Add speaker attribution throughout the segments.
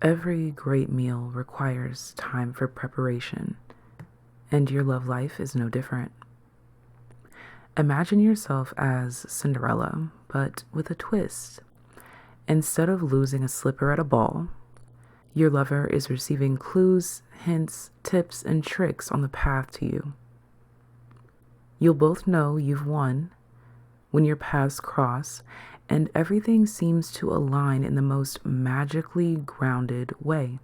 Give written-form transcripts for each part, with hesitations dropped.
Speaker 1: Every great meal requires time for preparation, and your love life is no different. Imagine yourself as Cinderella, but with a twist. Instead of losing a slipper at a ball, your lover is receiving clues, hints, tips, and tricks on the path to you. You'll both know you've won when your paths cross and everything seems to align in the most magically grounded way.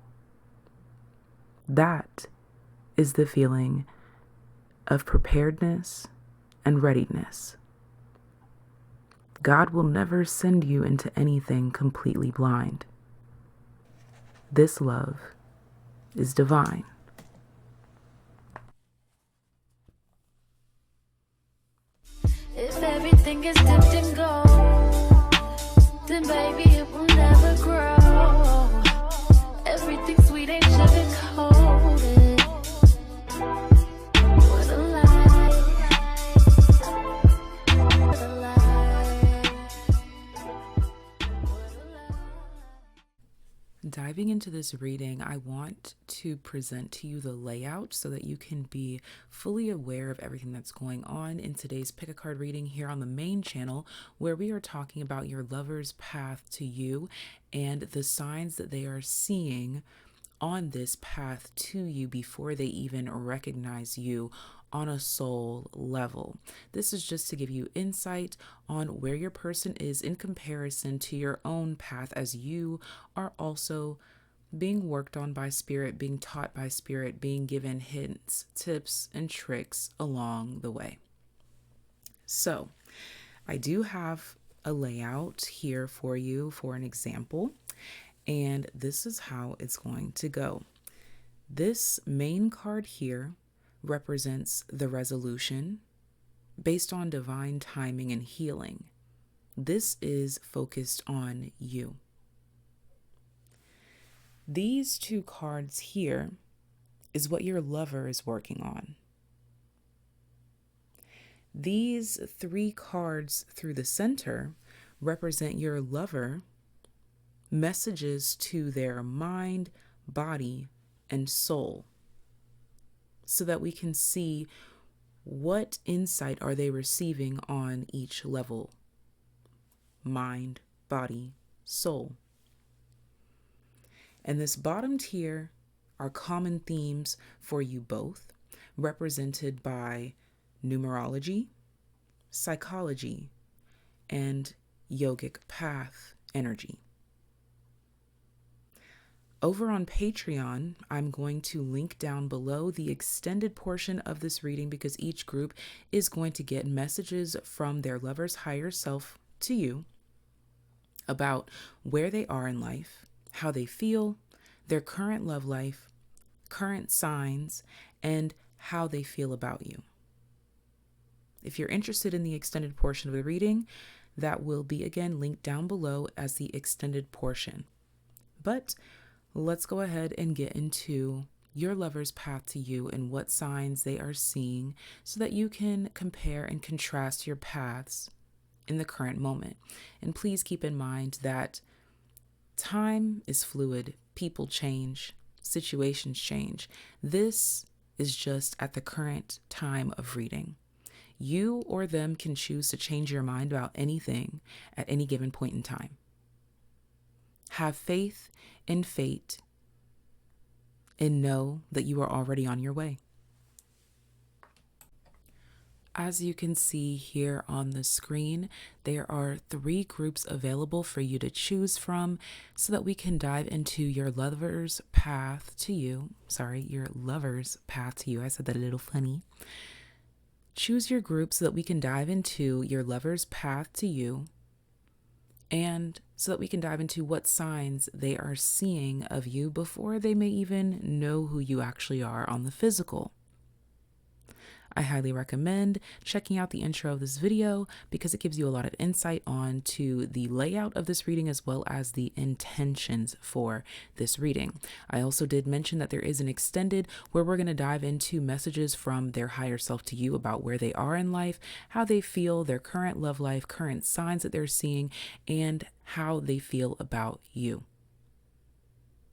Speaker 1: That is the feeling of preparedness and readiness. God will never send you into anything completely blind. This love is divine.
Speaker 2: If everything is dipped in gold, then baby it will never grow. Everything sweet ain't sugar coated. What a lie. What a lie. What a lie.
Speaker 1: Diving into this reading, I want to present to you the layout so that you can be fully aware of everything that's going on in today's pick a card reading here on the main channel, where we are talking about your lover's path to you and the signs that they are seeing on this path to you before they even recognize you on a soul level. This is just to give you insight on where your person is in comparison to your own path, as you are also being worked on by spirit, being taught by spirit, being given hints, tips, and tricks along the way. So I do have a layout here for you for an example, and this is how it's going to go. This main card here represents the resolution based on divine timing and healing. This is focused on you. These two cards here is what your lover is working on. These three cards through the center represent your lover messages to their mind, body, and soul, so that we can see what insight are they receiving on each level: mind, body, soul. And this bottom tier are common themes for you both, represented by numerology, psychology, and yogic path energy. Over on Patreon, I'm going to link down below the extended portion of this reading, because each group is going to get messages from their lover's higher self to you about where they are in life, how they feel, their current love life, current signs, and how they feel about you. If you're interested in the extended portion of the reading, that will be again linked down below as the extended portion. But let's go ahead and get into your lover's path to you and what signs they are seeing, so that you can compare and contrast your paths in the current moment. And please keep in mind that time is fluid, people change, situations change. This is just at the current time of reading. You or them can choose to change your mind about anything at any given point in time. Have faith in fate and know that you are already on your way. As you can see here on the screen, there are 3 groups available for you to choose from, so that we can dive into your lover's path to you. Your lover's path to you. I said that a little funny. Choose your group so that we can dive into your lover's path to you, and so that we can dive into what signs they are seeing of you before they may even know who you actually are on the physical. I highly recommend checking out the intro of this video, because it gives you a lot of insight on to the layout of this reading, as well as the intentions for this reading. I also did mention that there is an extended where we're going to dive into messages from their higher self to you about where they are in life, how they feel, their current love life, current signs that they're seeing, and how they feel about you.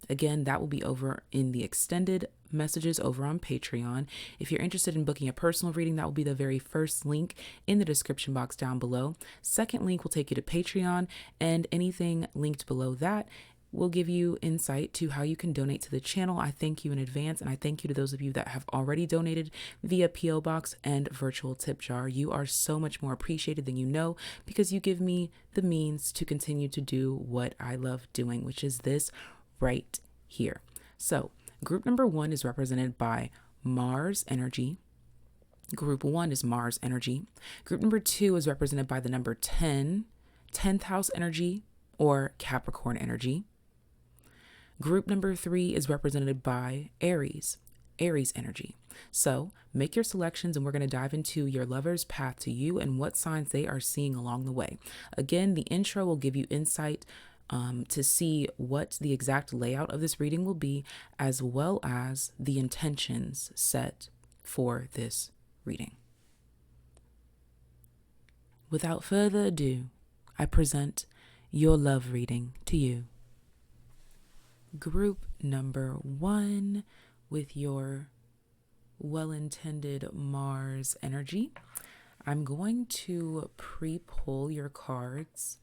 Speaker 1: Again, that will be over in the extended messages over on Patreon. If you're interested in booking a personal reading, that will be the very first link in the description box down below. Second link will take you to Patreon, and anything linked below that will give you insight to how you can donate to the channel. I thank you in advance, and I thank you to those of you that have already donated via P.O. Box and virtual tip jar. You are so much more appreciated than you know, because you give me the means to continue to do what I love doing, which is this right here. So group number 1 is represented by Mars energy. Group 1 is Mars energy. Group number 2 is represented by the number 10, 10th house energy, or Capricorn energy. Group number 3 is represented by Aries, Aries energy. So make your selections, and we're going to dive into your lover's path to you and what signs they are seeing along the way. Again, the intro will give you insight to see what the exact layout of this reading will be, as well as the intentions set for this reading. Without further ado, I present your love reading to you. Group number 1 with your well-intended Mars energy. I'm going to pre-pull your cards,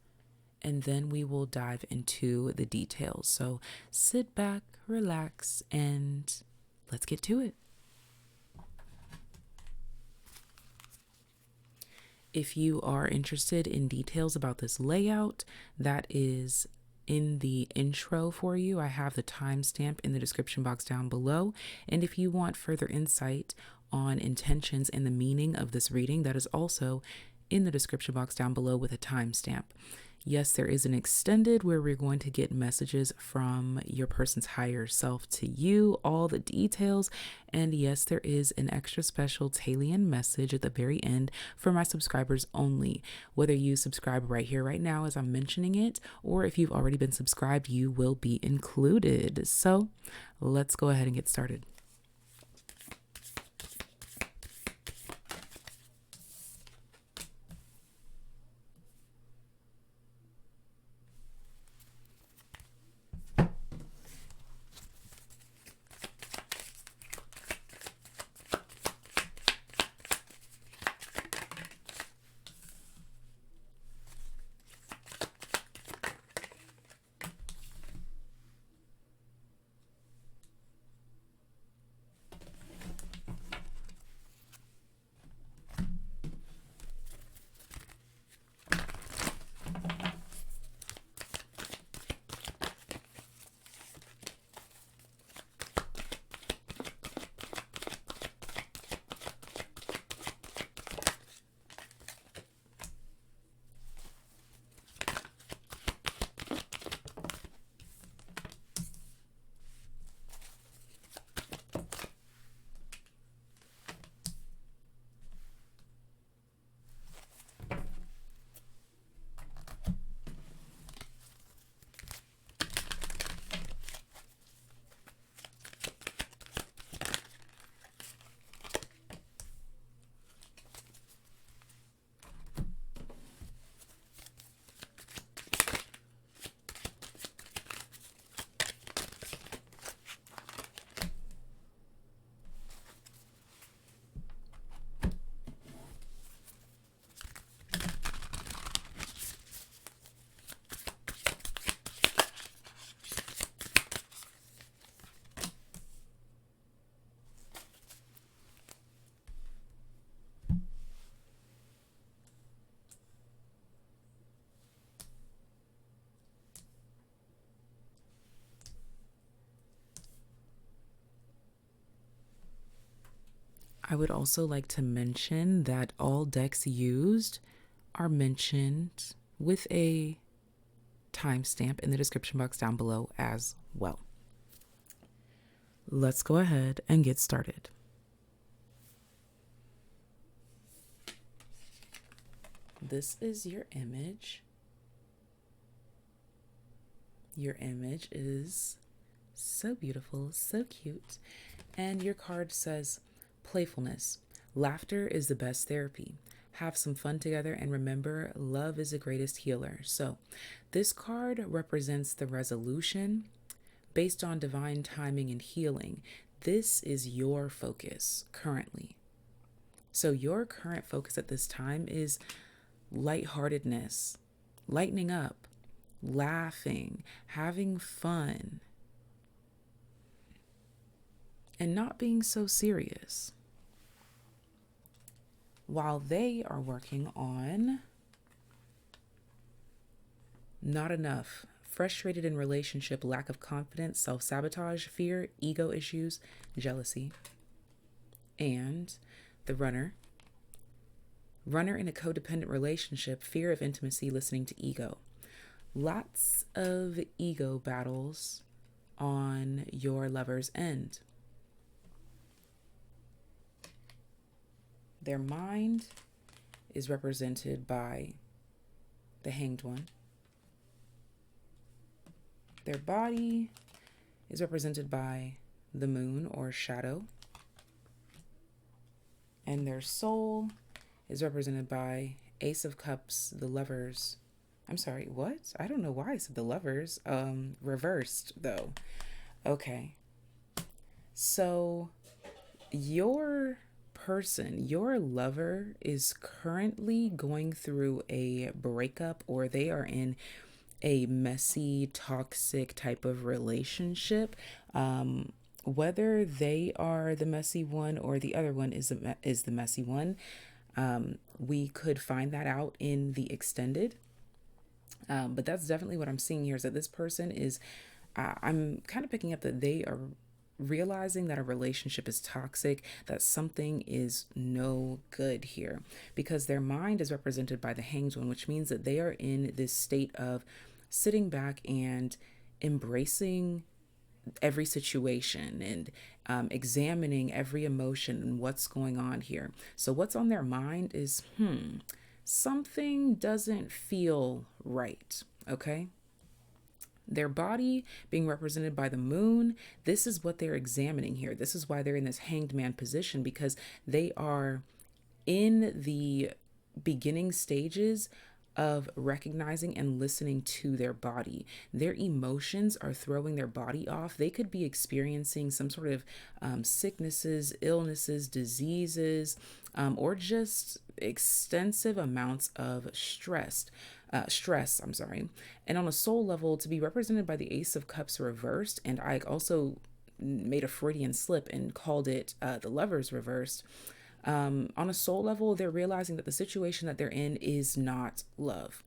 Speaker 1: and then we will dive into the details. So sit back, relax, and let's get to it. If you are interested in details about this layout, that is in the intro for you. I have the timestamp in the description box down below. And if you want further insight on intentions and the meaning of this reading, that is also in the description box down below with a timestamp. Yes, there is an extended where we're going to get messages from your person's higher self to you, all the details. And yes, there is an extra special TAYlien message at the very end for my subscribers only. Whether you subscribe right here, right now, as I'm mentioning it, or if you've already been subscribed, you will be included. So let's go ahead and get started. I would also like to mention that all decks used are mentioned with a timestamp in the description box down below as well. Let's go ahead and get started. This is your image. Your image is so beautiful, so cute. And your card says, playfulness. Laughter is the best therapy. Have some fun together, and remember, love is the greatest healer. So this card represents the resolution, based on divine timing and healing. This is your focus currently. So your current focus at this time is lightheartedness, lightening up, laughing, having fun, and not being so serious. While they are working on not enough, frustrated in relationship, lack of confidence, self-sabotage, fear, ego issues, jealousy, and the runner in a codependent relationship, fear of intimacy, listening to ego. Lots of ego battles on your lover's end. Their mind is represented by the Hanged One. Their body is represented by the moon or shadow. And their soul is represented by Ace of Cups, the Lovers. I'm sorry, what? I don't know why I said the Lovers. Reversed, though. Okay. So your person, your lover, is currently going through a breakup, or they are in a messy, toxic type of relationship. Whether they are the messy one or the other one is the messy one, we could find that out in the extended. But that's definitely what I'm seeing here, is that this person is, I'm kind of picking up that they are realizing that a relationship is toxic, that something is no good here, because their mind is represented by the Hanged One, which means that they are in this state of sitting back and embracing every situation and examining every emotion and what's going on here. So what's on their mind is, something doesn't feel right, okay? Their body being represented by the moon, this is what they're examining here. This is why they're in this hanged man position, because they are in the beginning stages of recognizing and listening to their body. Their emotions are throwing their body off. They could be experiencing some sort of sicknesses, illnesses, diseases, or just extensive amounts of stress. And on a soul level, to be represented by the Ace of Cups reversed, and I also made a Freudian slip and called it the Lovers reversed. On a soul level, they're realizing that the situation that they're in is not love.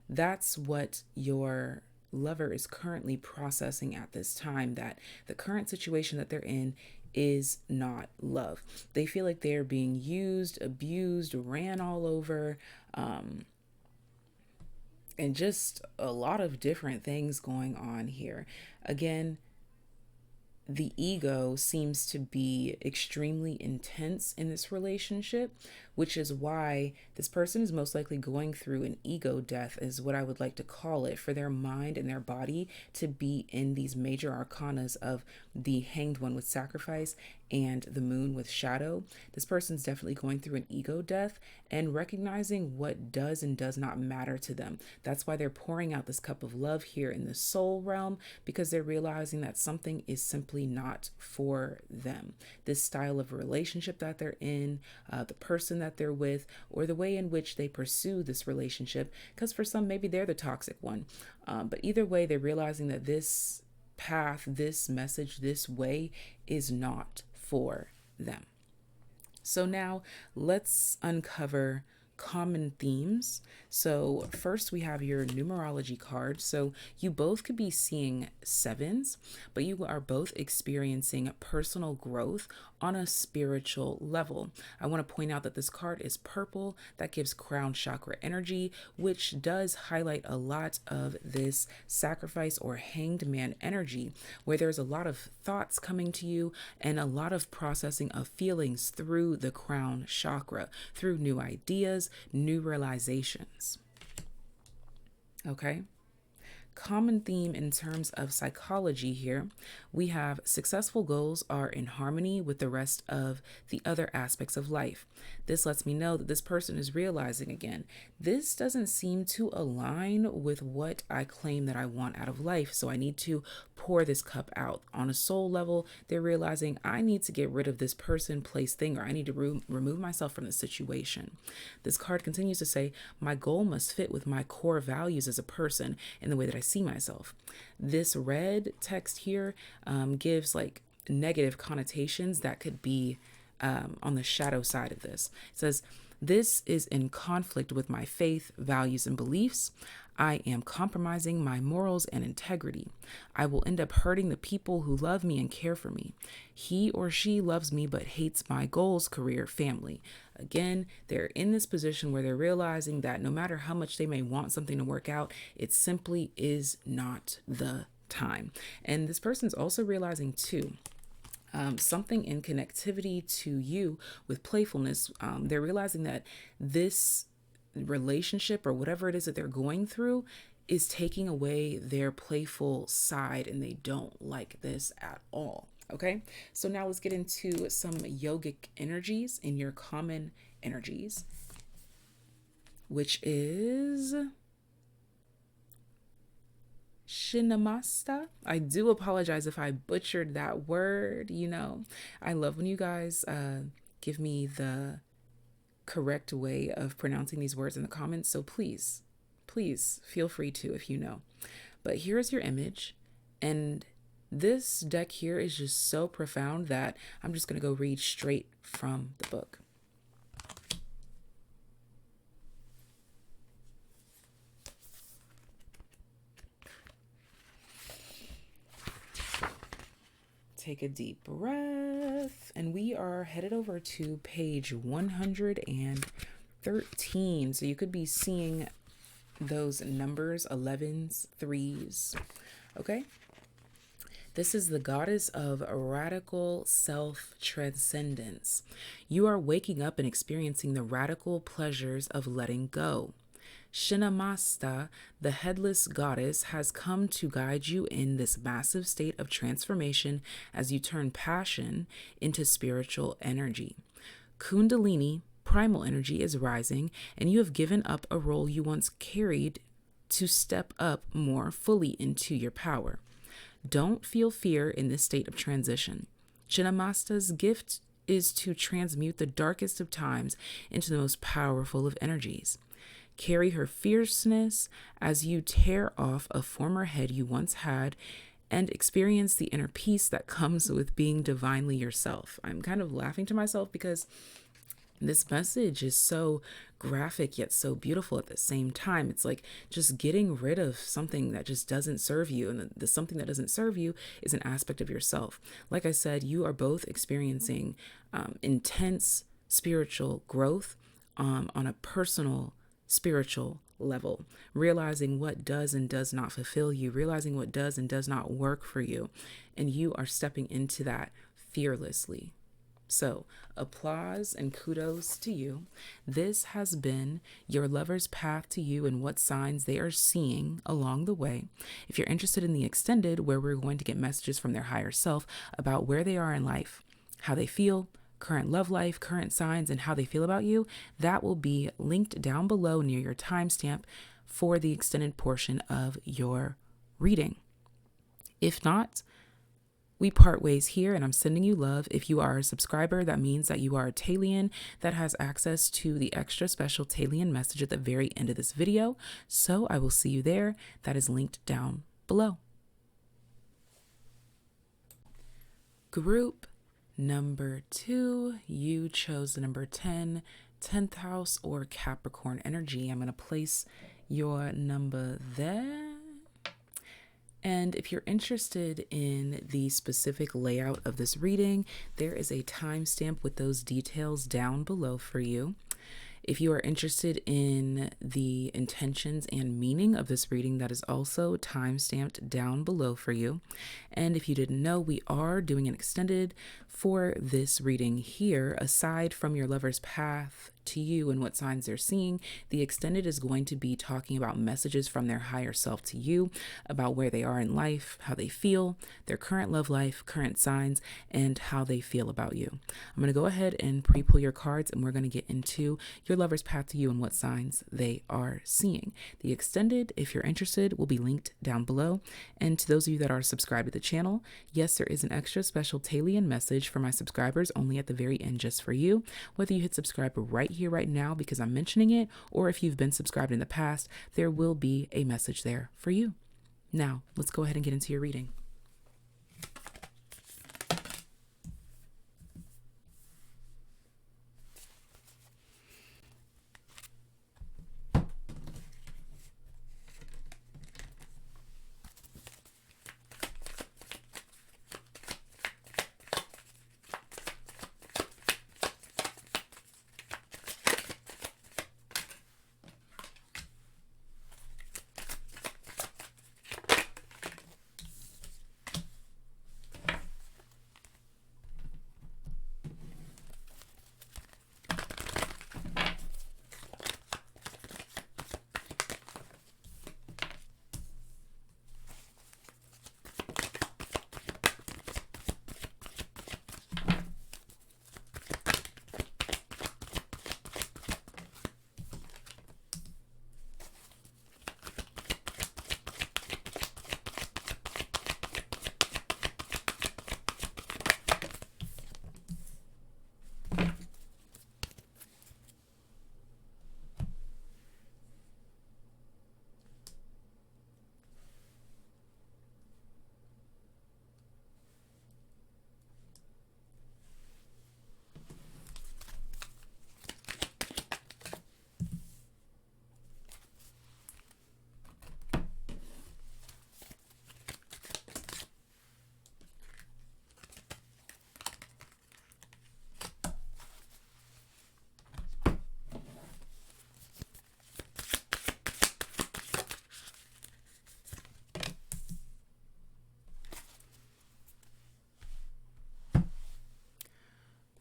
Speaker 1: That's what your lover is currently processing at this time, that the current situation that they're in is not love. They feel like they're being used, abused, ran all over, and just a lot of different things going on here. Again, the ego seems to be extremely intense in this relationship, which is why this person is most likely going through an ego death, is what I would like to call it, for their mind and their body to be in these major arcanas of the Hanged One with sacrifice and the moon with shadow. This person's definitely going through an ego death and recognizing what does and does not matter to them. That's why they're pouring out this cup of love here in the soul realm, because they're realizing that something is simply not for them. This style of relationship that they're in, the person that they're with, or the way in which they pursue this relationship, because for some, maybe they're the toxic one. But either way, they're realizing that this path, this message, this way is not for them. So now let's uncover common themes. So first we have your numerology card. So you both could be seeing sevens, but you are both experiencing personal growth on a spiritual level. I want to point out that this card is purple. That gives crown chakra energy, which does highlight a lot of this sacrifice or hanged man energy, where there's a lot of thoughts coming to you and a lot of processing of feelings through the crown chakra, through new ideas, new realizations. Okay. common theme in terms of psychology here, we have successful goals are in harmony with the rest of the other aspects of life. This lets me know that this person is realizing again, this doesn't seem to align with what I claim that I want out of life. So I need to pour this cup out. On a soul level, they're realizing I need to get rid of this person, place, thing, or I need to remove myself from the situation. This card continues to say, my goal must fit with my core values as a person and the way that I see myself. This red text here gives like negative connotations that could be on the shadow side of this. It says, this is in conflict with my faith, values, and beliefs. I am compromising my morals and integrity. I will end up hurting the people who love me and care for me. He or she loves me but hates my goals, career, family. Again, they're in this position where they're realizing that no matter how much they may want something to work out, it simply is not the time. And this person's also realizing too, something in connectivity to you with playfulness. They're realizing that this relationship or whatever it is that they're going through is taking away their playful side, and they don't like this at all. Okay, so now let's get into some yogic energies in your common energies, which is Shinamasta. I do apologize if I butchered that word. You know, I love when you guys give me the correct way of pronouncing these words in the comments. So please feel free to if you know. But here's your image. And this deck here is just so profound that I'm just going to go read straight from the book. Take a deep breath, and we are headed over to page 113. So you could be seeing those numbers, 11s, 3s. Okay. This is the goddess of radical self-transcendence. You are waking up and experiencing the radical pleasures of letting go. Shinamasta, the headless goddess, has come to guide you in this massive state of transformation as you turn passion into spiritual energy. Kundalini, primal energy, is rising, and you have given up a role you once carried to step up more fully into your power. Don't feel fear in this state of transition. Shinamasta's gift is to transmute the darkest of times into the most powerful of energies. Carry her fierceness as you tear off a former head you once had and experience the inner peace that comes with being divinely yourself. I'm kind of laughing to myself because this message is so graphic yet so beautiful at the same time. It's like just getting rid of something that just doesn't serve you. And the something that doesn't serve you is an aspect of yourself. Like I said, you are both experiencing intense spiritual growth on a personal spiritual level, realizing what does and does not fulfill you, realizing what does and does not work for you. And you are stepping into that fearlessly. So applause and kudos to you. This has been your lover's path to you and what signs they are seeing along the way. If you're interested in the extended, where we're going to get messages from their higher self about where they are in life, how they feel, current love life, current signs, and how they feel about you, that will be linked down below near your timestamp for the extended portion of your reading. If not, we part ways here, and I'm sending you love. If you are a subscriber, that means that you are a TAYlien that has access to the extra special TAYlien message at the very end of this video. So I will see you there. That is linked down below. Group number 2, you chose the number 10, 10th house or Capricorn energy. I'm going to place your number there. And if you're interested in the specific layout of this reading, there is a timestamp with those details down below for you. If you are interested in the intentions and meaning of this reading, that is also timestamped down below for you. And if you didn't know, we are doing an extended for this reading here. Aside from your lover's path to you and what signs they're seeing. The extended is going to be talking about messages from their higher self to you about where they are in life, how they feel, their current love life, current signs, and how they feel about you. I'm going to go ahead and pre-pull your cards, and we're going to get into your lover's path to you and what signs they are seeing. The extended, if you're interested, will be linked down below. And to those of you that are subscribed to the channel, yes, there is an extra special TAYliens message for my subscribers only at the very end just for you. Whether you hit subscribe right here, right now, because I'm mentioning it, or if you've been subscribed in the past, there will be a message there for you. Now, let's go ahead and get into your reading.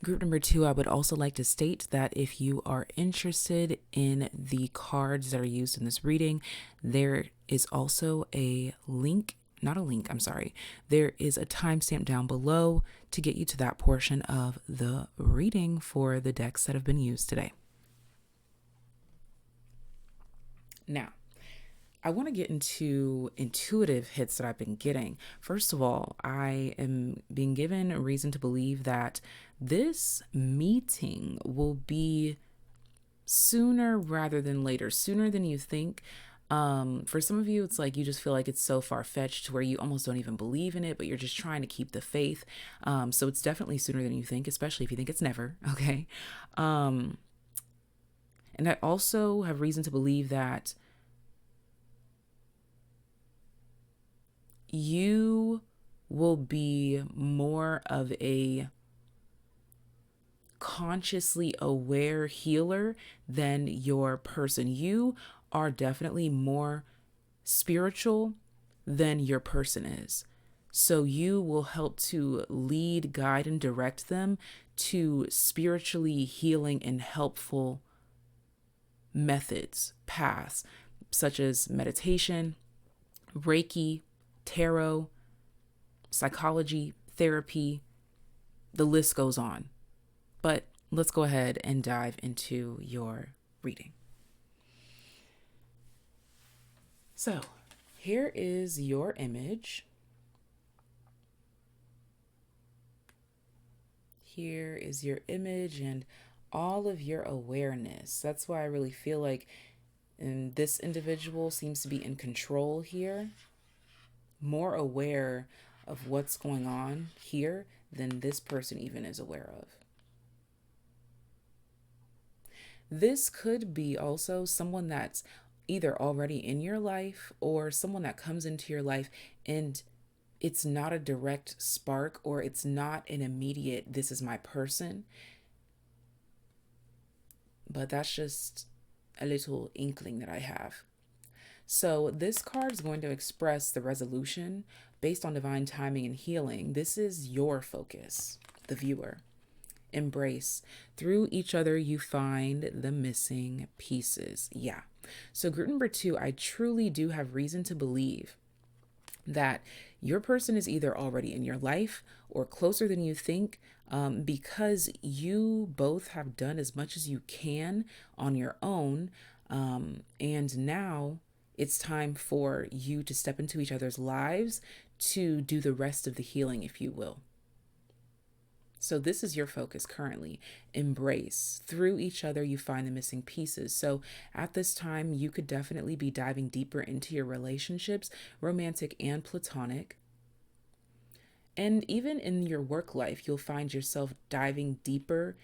Speaker 1: Group number 2, I would also like to state that if you are interested in the cards that are used in this reading, there is also a link, not a link, I'm sorry. There is a timestamp down below to get you to that portion of the reading for the decks that have been used today. Now, I want to get into intuitive hits that I've been getting. First of all, I am being given a reason to believe that this meeting will be sooner rather than later, sooner than you think. For some of you, it's like you just feel like it's so far-fetched to where you almost don't even believe in it, but you're just trying to keep the faith. So it's definitely sooner than you think, especially if you think it's never, okay? And I also have reason to believe that you will be more of a consciously aware healer than your person. You are definitely more spiritual than your person is. So you will help to lead, guide, and direct them to spiritually healing and helpful methods, paths, such as meditation, Reiki, tarot, psychology, therapy, the list goes on. But let's go ahead and dive into your reading. So here is your image. Here is your image and all of your awareness. That's why I really feel like this individual seems to be in control here, more aware of what's going on here than this person even is aware of. This could be also someone that's either already in your life or someone that comes into your life and it's not a direct spark, or it's not an immediate, this is my person. But that's just a little inkling that I have. So this card is going to express the resolution based on divine timing and healing. This is your focus, the viewer. Embrace. Through each other, you find the missing pieces. Yeah. So, group number 2, I truly do have reason to believe that your person is either already in your life or closer than you think, because you both have done as much as you can on your own. And now it's time for you to step into each other's lives to do the rest of the healing, if you will. So this is your focus currently. Embrace. Through each other, you find the missing pieces. So at this time, you could definitely be diving deeper into your relationships, romantic and platonic. And even in your work life, you'll find yourself diving deeper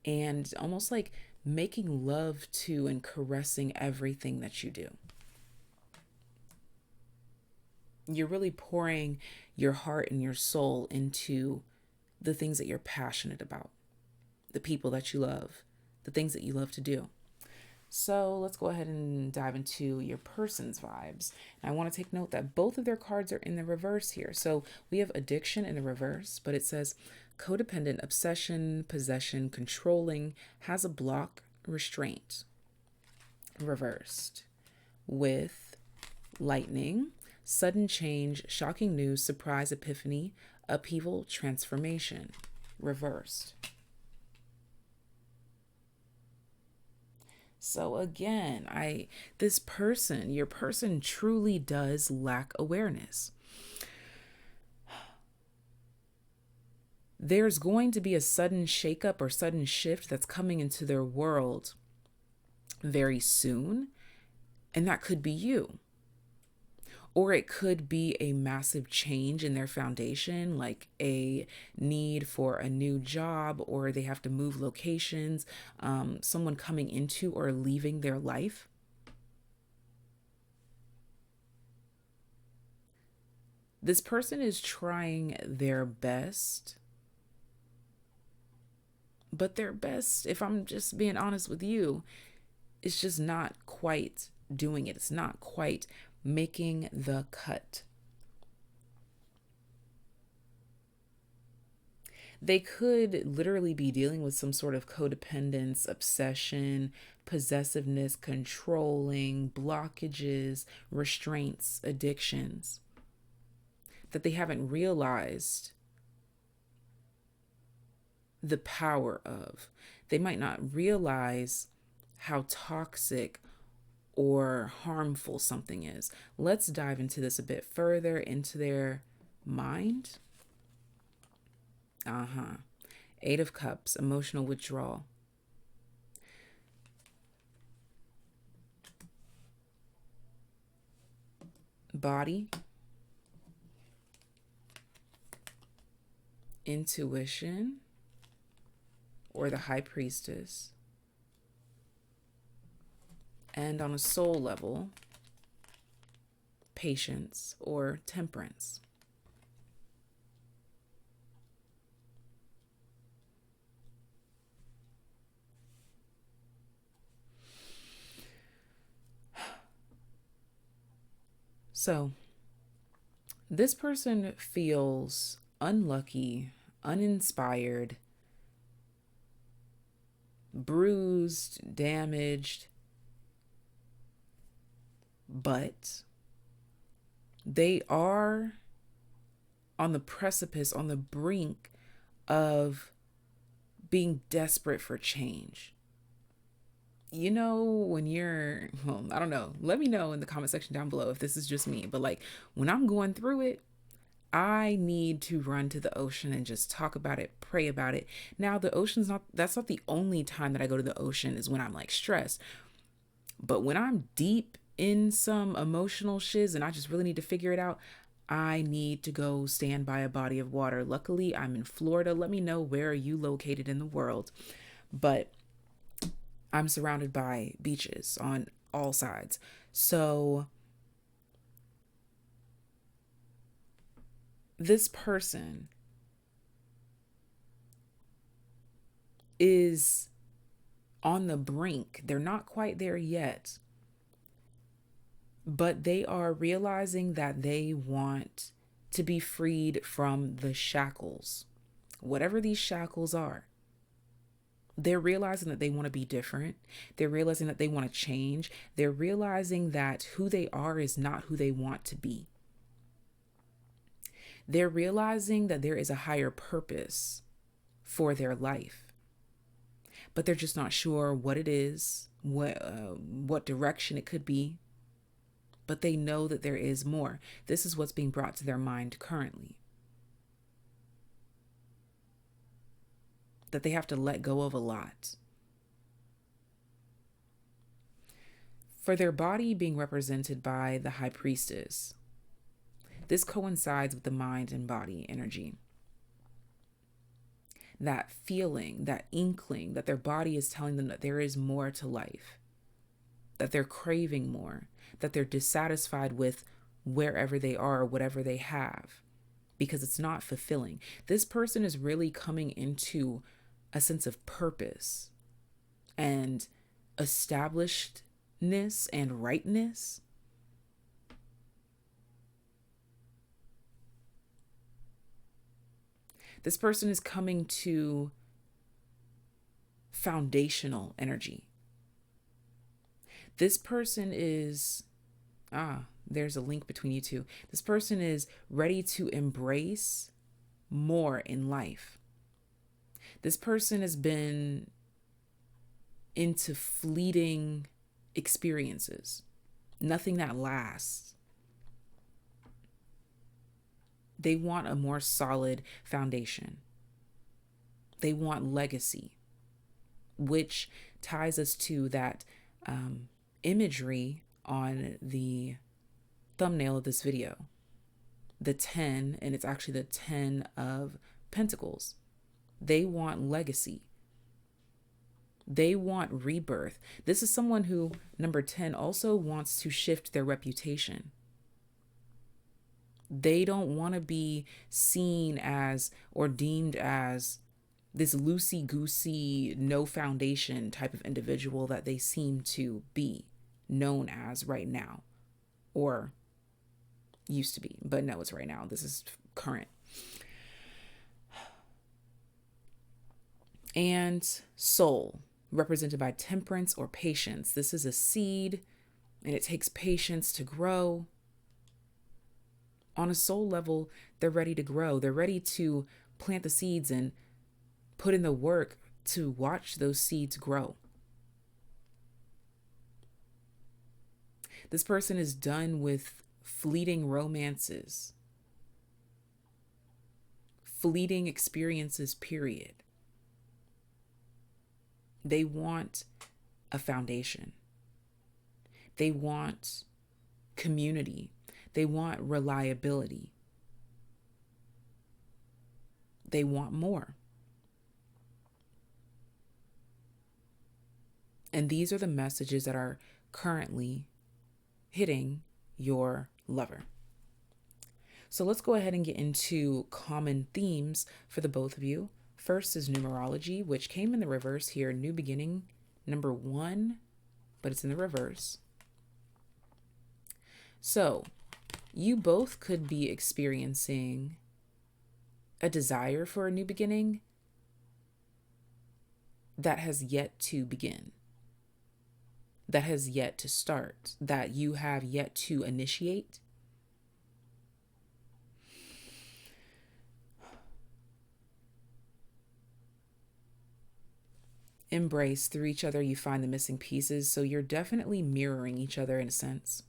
Speaker 1: and almost like making love to and caressing everything that you do. You're really pouring your heart and your soul into the things that you're passionate about, the people that you love, the things that you love to do. So let's go ahead and dive into your person's vibes. And I want to take note that both of their cards are in the reverse here. So we have addiction in the reverse, but it says codependent, obsession, possession, controlling, has a block, restraint. Reversed with lightning, sudden change, shocking news, surprise, epiphany, upheaval, transformation. Reversed. So again, your person truly does lack awareness. There's going to be a sudden shakeup or sudden shift that's coming into their world very soon, and that could be you. Or it could be a massive change in their foundation, like a need for a new job, or they have to move locations, someone coming into or leaving their life. This person is trying their best, but their best, if I'm just being honest with you, is just not quite doing it. It's not quite making the cut. They could literally be dealing with some sort of codependence, obsession, possessiveness, controlling, blockages, restraints, addictions that they haven't realized the power of. They might not realize how toxic or harmful something is. Let's dive into this a bit further, into their mind. 8 of Cups, emotional withdrawal. Body. Intuition, or the High Priestess. And on a soul level, patience or temperance. So, this person feels unlucky, uninspired, bruised, damaged, but they are on the precipice, on the brink of being desperate for change. You know, when you're, well, I don't know, let me know in the comment section down below if this is just me, but like when I'm going through it, I need to run to the ocean and just talk about it, pray about it. Now, that's not the only time that I go to the ocean is when I'm like stressed. But when I'm deep in some emotional shiz and I just really need to figure it out, I need to go stand by a body of water. Luckily, I'm in Florida. Let me know, where are you located in the world? But I'm surrounded by beaches on all sides. So this person is on the brink. They're not quite there yet, but they are realizing that they want to be freed from the shackles, whatever these shackles are. They're realizing that they want to be different. They're realizing that they want to change. They're realizing that who they are is not who they want to be. They're realizing that there is a higher purpose for their life, but they're just not sure what it is, what direction it could be. But they know that there is more. This is what's being brought to their mind currently. That they have to let go of a lot. For their body being represented by the High Priestess, this coincides with the mind and body energy. That feeling, that inkling that their body is telling them that there is more to life, that they're craving more, that they're dissatisfied with wherever they are, whatever they have, because it's not fulfilling. This person is really coming into a sense of purpose and establishedness and rightness. This person is coming to foundational energy. This person is, there's a link between you two. This person is ready to embrace more in life. This person has been into fleeting experiences, nothing that lasts. They want a more solid foundation. They want legacy, which ties us to that imagery on the thumbnail of this video. The 10, and it's actually the 10 of Pentacles. They want legacy. They want rebirth. This is someone who, number 10, also wants to shift their reputation. They don't want to be seen as or deemed as this loosey-goosey, no foundation type of individual that they seem to be known as right now, or used to be, but no, it's right now. This is current. And soul, represented by temperance or patience. This is a seed, and it takes patience to grow. On a soul level, they're ready to grow. They're ready to plant the seeds and put in the work to watch those seeds grow. This person is done with fleeting romances, fleeting experiences, period. They want a foundation. They want community. They want reliability. They want more. And these are the messages that are currently hitting your lover. So let's go ahead and get into common themes for the both of you. First is numerology, which came in the reverse here. New beginning, number 1, but it's in the reverse. So you both could be experiencing a desire for a new beginning that has yet to begin, that has yet to start, that you have yet to initiate. Embrace through each other, you find the missing pieces. So you're definitely mirroring each other in a sense,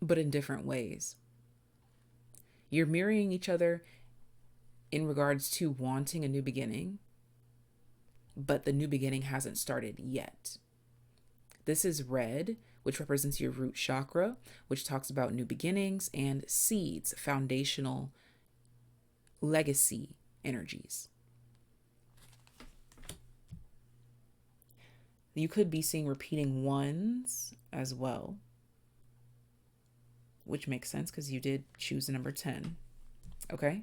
Speaker 1: but in different ways. You're mirroring each other in regards to wanting a new beginning, but the new beginning hasn't started yet. This is red, which represents your root chakra, which talks about new beginnings, and seeds, foundational legacy energies. You could be seeing repeating ones as well, which makes sense because you did choose the number 10. Okay,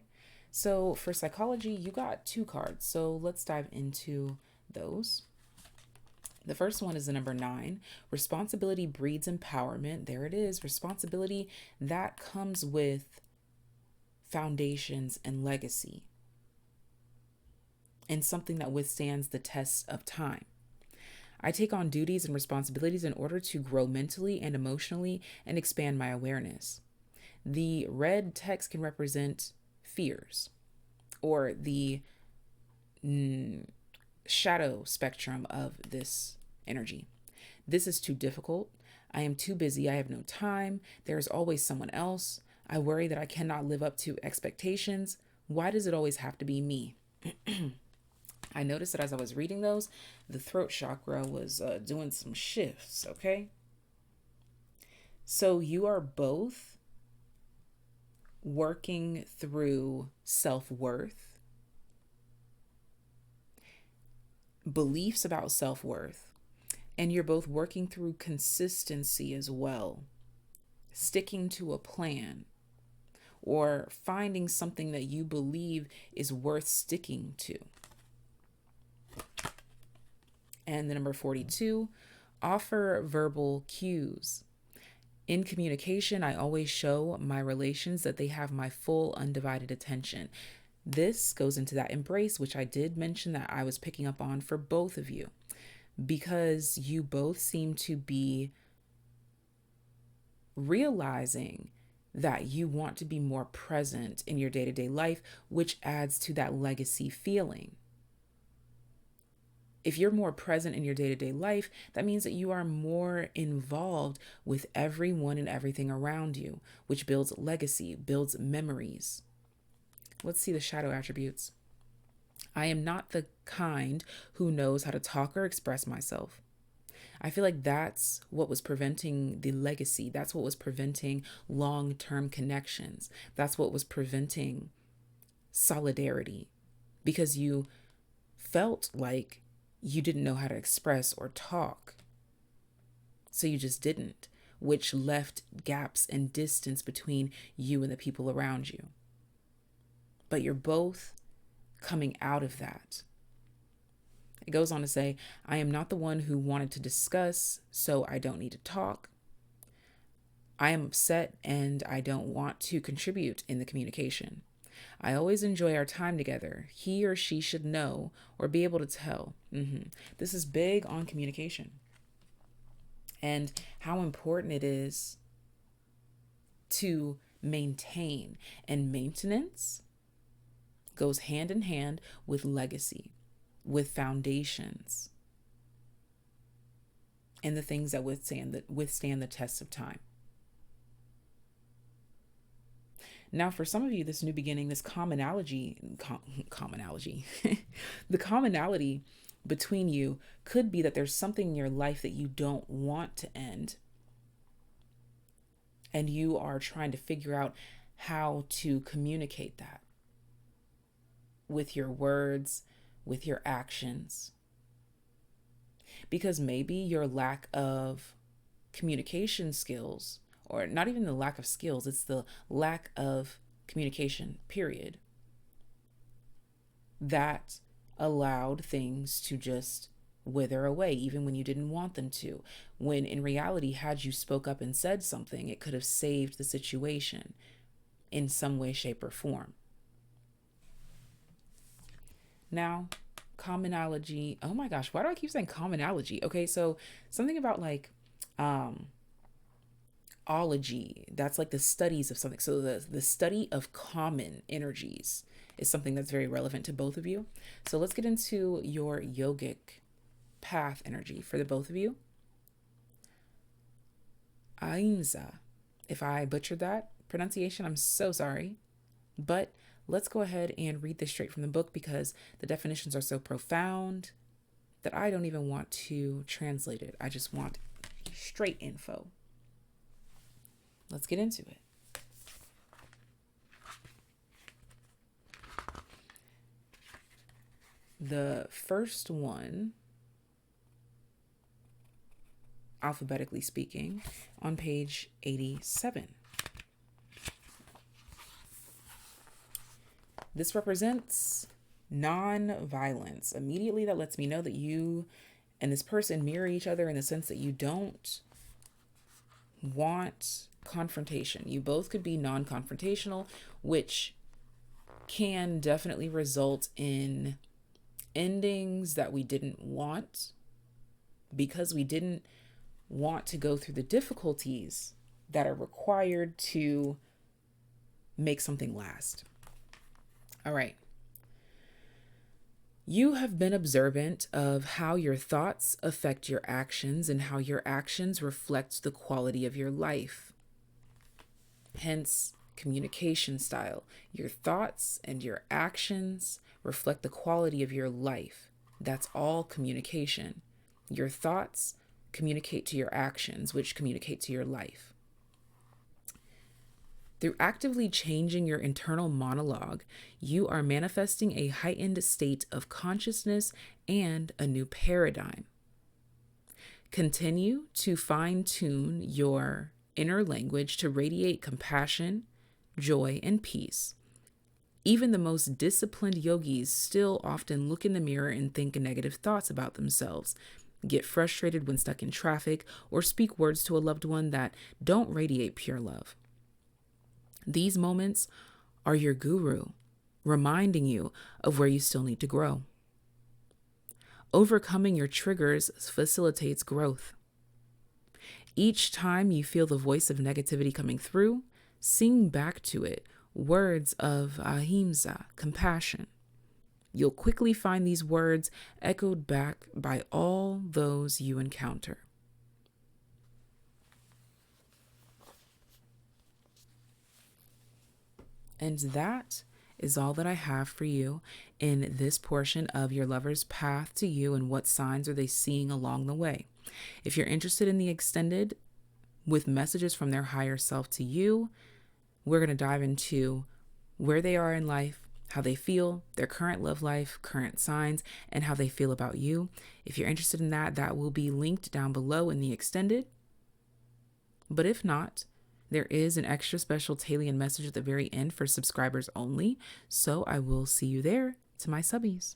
Speaker 1: so for psychology, you got 2 cards. So let's dive into those. The first one is the number 9. Responsibility breeds empowerment. There it is. Responsibility that comes with foundations and legacy. and something that withstands the test of time. I take on duties and responsibilities in order to grow mentally and emotionally and expand my awareness. The red text can represent fears or the shadow spectrum of this energy. This is too difficult. I am too busy. I have no time. There is always someone else. I worry that I cannot live up to expectations. Why does it always have to be me? I noticed that as I was reading those, the throat chakra was doing some shifts, okay? So you are both working through self-worth, beliefs about self-worth, and you're both working through consistency as well, sticking to a plan or finding something that you believe is worth sticking to. And the number 42, offer verbal cues. In communication, I always show my relations that they have my full undivided attention. This goes into that embrace, which I did mention that I was picking up on for both of you, because you both seem to be realizing that you want to be more present in your day-to-day life, which adds to that legacy feeling. If you're more present in your day-to-day life, that means that you are more involved with everyone and everything around you, which builds legacy, builds memories. Let's see the shadow attributes. I am not the kind who knows how to talk or express myself. I feel like that's what was preventing the legacy. That's what was preventing long-term connections. That's what was preventing solidarity, because you felt like you didn't know how to express or talk. So you just didn't, which left gaps and distance between you and the people around you. But you're both coming out of that. It goes on to say, I am not the one who wanted to discuss, so I don't need to talk. I am upset and I don't want to contribute in the communication. I always enjoy our time together. He or she should know or be able to tell. This is big on communication and how important it is to maintain. And maintenance goes hand in hand with legacy, with foundations, and the things that withstand the test of time. Now, for some of you, this new beginning, this commonality, the commonality between you could be that there's something in your life that you don't want to end. And you are trying to figure out how to communicate that with your words, with your actions. Because maybe your lack of communication skills, or not even the lack of skills, it's the lack of communication, period, that allowed things to just wither away, even when you didn't want them to. When in reality, had you spoke up and said something, it could have saved the situation in some way, shape, or form. Now, commonality. Oh my gosh, why do I keep saying commonality? Okay, so something about like ology, that's like the studies of something. So the study of common energies is something that's very relevant to both of you. So let's get into your yogic path energy for the both of you. Ainza. If I butchered that pronunciation, I'm so sorry. But let's go ahead and read this straight from the book, because the definitions are so profound that I don't even want to translate it. I just want straight info. Let's get into it. The first one, alphabetically speaking, on page 87. This represents non-violence. Immediately, that lets me know that you and this person mirror each other in the sense that you don't want confrontation. You both could be non-confrontational, which can definitely result in endings that we didn't want because we didn't want to go through the difficulties that are required to make something last. All right. You have been observant of how your thoughts affect your actions and how your actions reflect the quality of your life. Hence, communication style. Your thoughts and your actions reflect the quality of your life. That's all communication. Your thoughts communicate to your actions, which communicate to your life. Through actively changing your internal monologue, you are manifesting a heightened state of consciousness and a new paradigm. Continue to fine-tune your inner language to radiate compassion, joy, and peace. Even the most disciplined yogis still often look in the mirror and think negative thoughts about themselves, get frustrated when stuck in traffic, or speak words to a loved one that don't radiate pure love. These moments are your guru, reminding you of where you still need to grow. Overcoming your triggers facilitates growth. Each time you feel the voice of negativity coming through, sing back to it words of ahimsa, compassion. You'll quickly find these words echoed back by all those you encounter. And that is all that I have for you in this portion of your lover's path to you and what signs are they seeing along the way. If you're interested in the extended with messages from their higher self to you, we're going to dive into where they are in life, how they feel, their current love life, current signs, and how they feel about you. If you're interested in that, that will be linked down below in the extended. But if not, there is an extra special TAYlien message at the very end for subscribers only. So I will see you there to my subbies.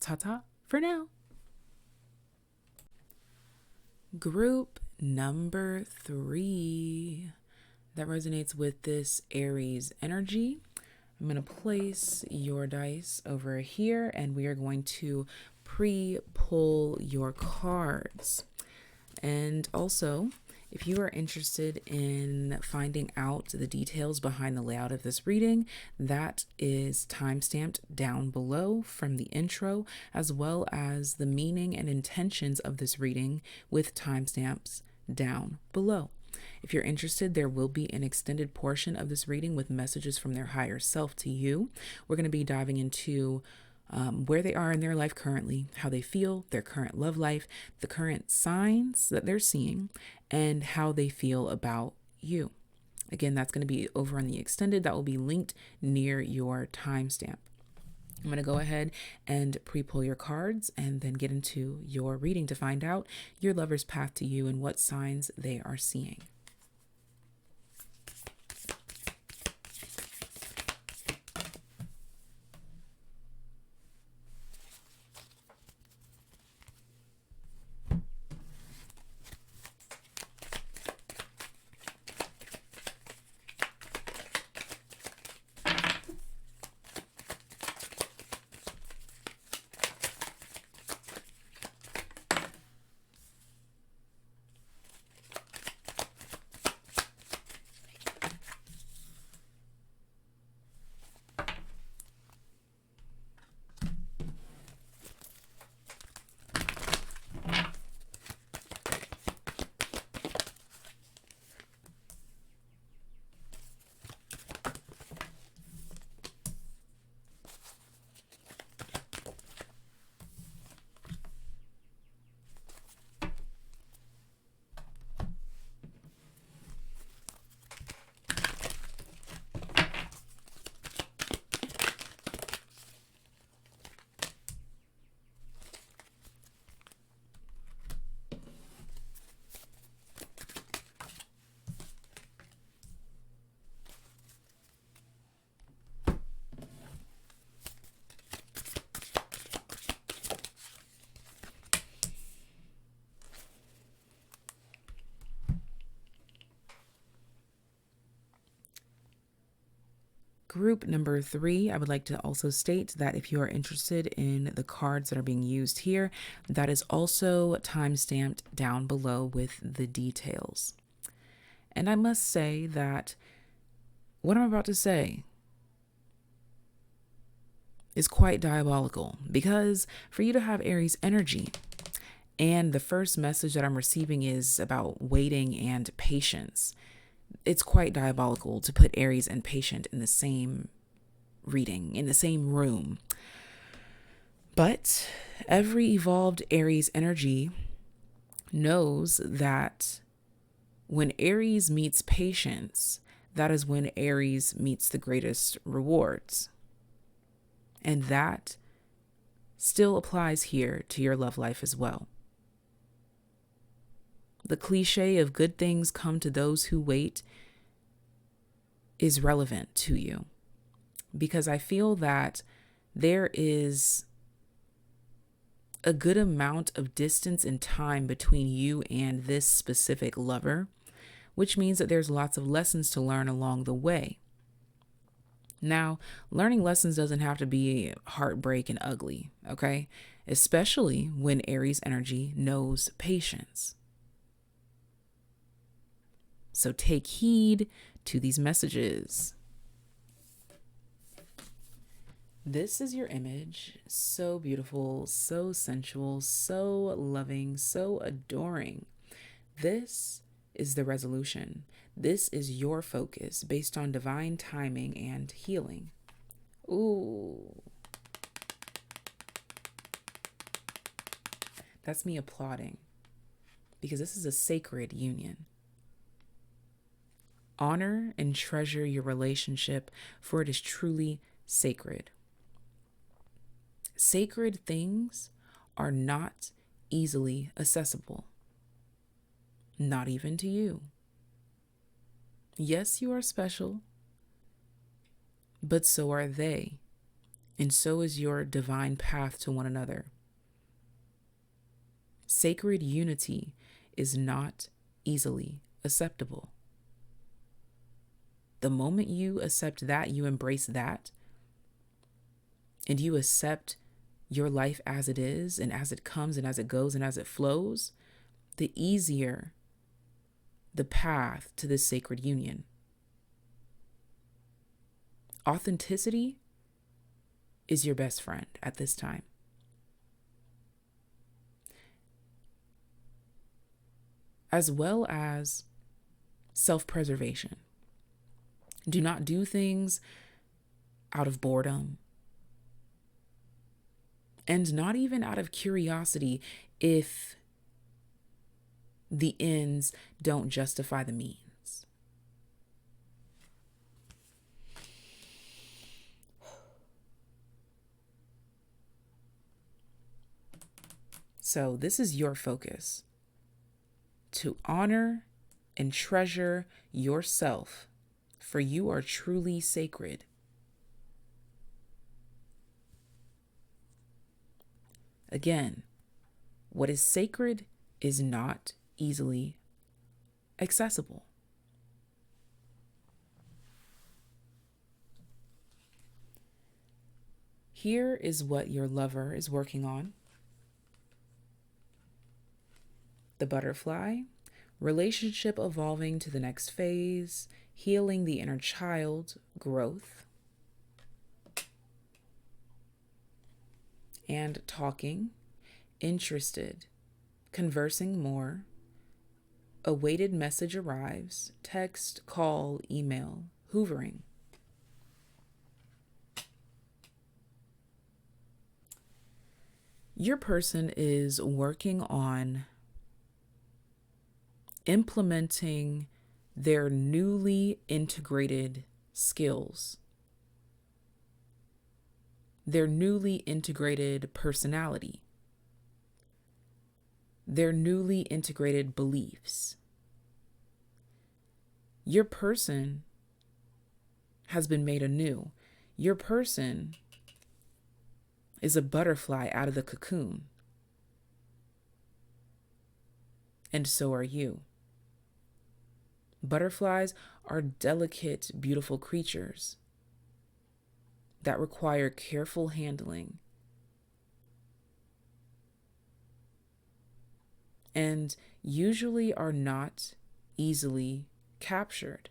Speaker 1: Ta-ta for now. Group number 3 that resonates with this Aries energy. I'm going to place your dice over here and we are going to pre-pull your cards. And also, if you are interested in finding out the details behind the layout of this reading, that is timestamped down below from the intro, as well as the meaning and intentions of this reading with timestamps down below. If you're interested, there will be an extended portion of this reading with messages from their higher self to you. We're going to be diving into where they are in their life currently, how they feel, their current love life, the current signs that they're seeing, and how they feel about you. Again, that's going to be over on the extended. That will be linked near your timestamp. I'm going to go ahead and pre-pull your cards and then get into your reading to find out your lover's path to you and what signs they are seeing. Group number 3, I would like to also state that if you are interested in the cards that are being used here, that is also time-stamped down below with the details. And I must say that what I'm about to say is quite diabolical, because for you to have Aries energy, and the first message that I'm receiving is about waiting and patience, it's quite diabolical to put Aries and patient in the same reading, in the same room. But every evolved Aries energy knows that when Aries meets patience, that is when Aries meets the greatest rewards. And that still applies here to your love life as well. The cliche of good things come to those who wait is relevant to you, because I feel that there is a good amount of distance and time between you and this specific lover, which means that there's lots of lessons to learn along the way. Now, learning lessons doesn't have to be heartbreak and ugly, okay? Especially when Aries energy knows patience. So take heed to these messages. This is your image. So beautiful, so sensual, so loving, so adoring. This is the resolution. This is your focus based on divine timing and healing. Ooh. That's me applauding, because this is a sacred union. Honor and treasure your relationship, for it is truly sacred. Sacred things are not easily accessible, not even to you. Yes, you are special, but so are they, and so is your divine path to one another. Sacred unity is not easily acceptable. The moment you accept that, you embrace that, and you accept your life as it is, and as it comes, and as it goes, and as it flows, the easier the path to this sacred union. Authenticity is your best friend at this time. As well as self-preservation. Do not do things out of boredom, and not even out of curiosity if the ends don't justify the means. So this is your focus, to honor and treasure yourself, for you are truly sacred. Again, what is sacred is not easily accessible. Here is what your lover is working on. The butterfly, relationship evolving to the next phase, healing the inner child, growth, and talking, interested, conversing more, awaited message arrives, text, call, email, hoovering. Your person is working on implementing their newly integrated skills, their newly integrated personality, their newly integrated beliefs. Your person has been made anew. Your person is a butterfly out of the cocoon. And so are you. Butterflies are delicate, beautiful creatures. that require careful handling and usually are not easily captured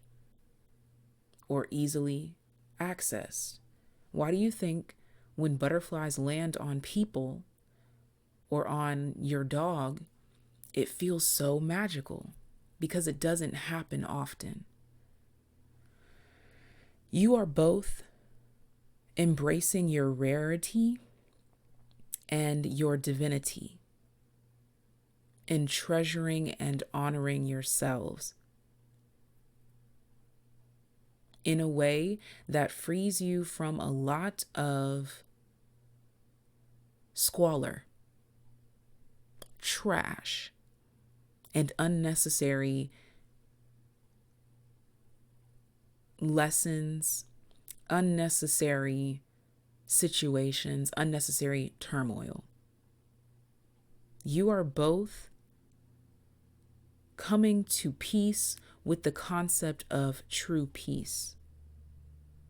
Speaker 1: or easily accessed. Why do you think when butterflies land on people or on your dog, it feels so magical? Because it doesn't happen often. You are both embracing your rarity and your divinity in treasuring and honoring yourselves in a way that frees you from a lot of squalor, trash, and unnecessary lessons, unnecessary situations, unnecessary turmoil. You are both coming to peace with the concept of true peace,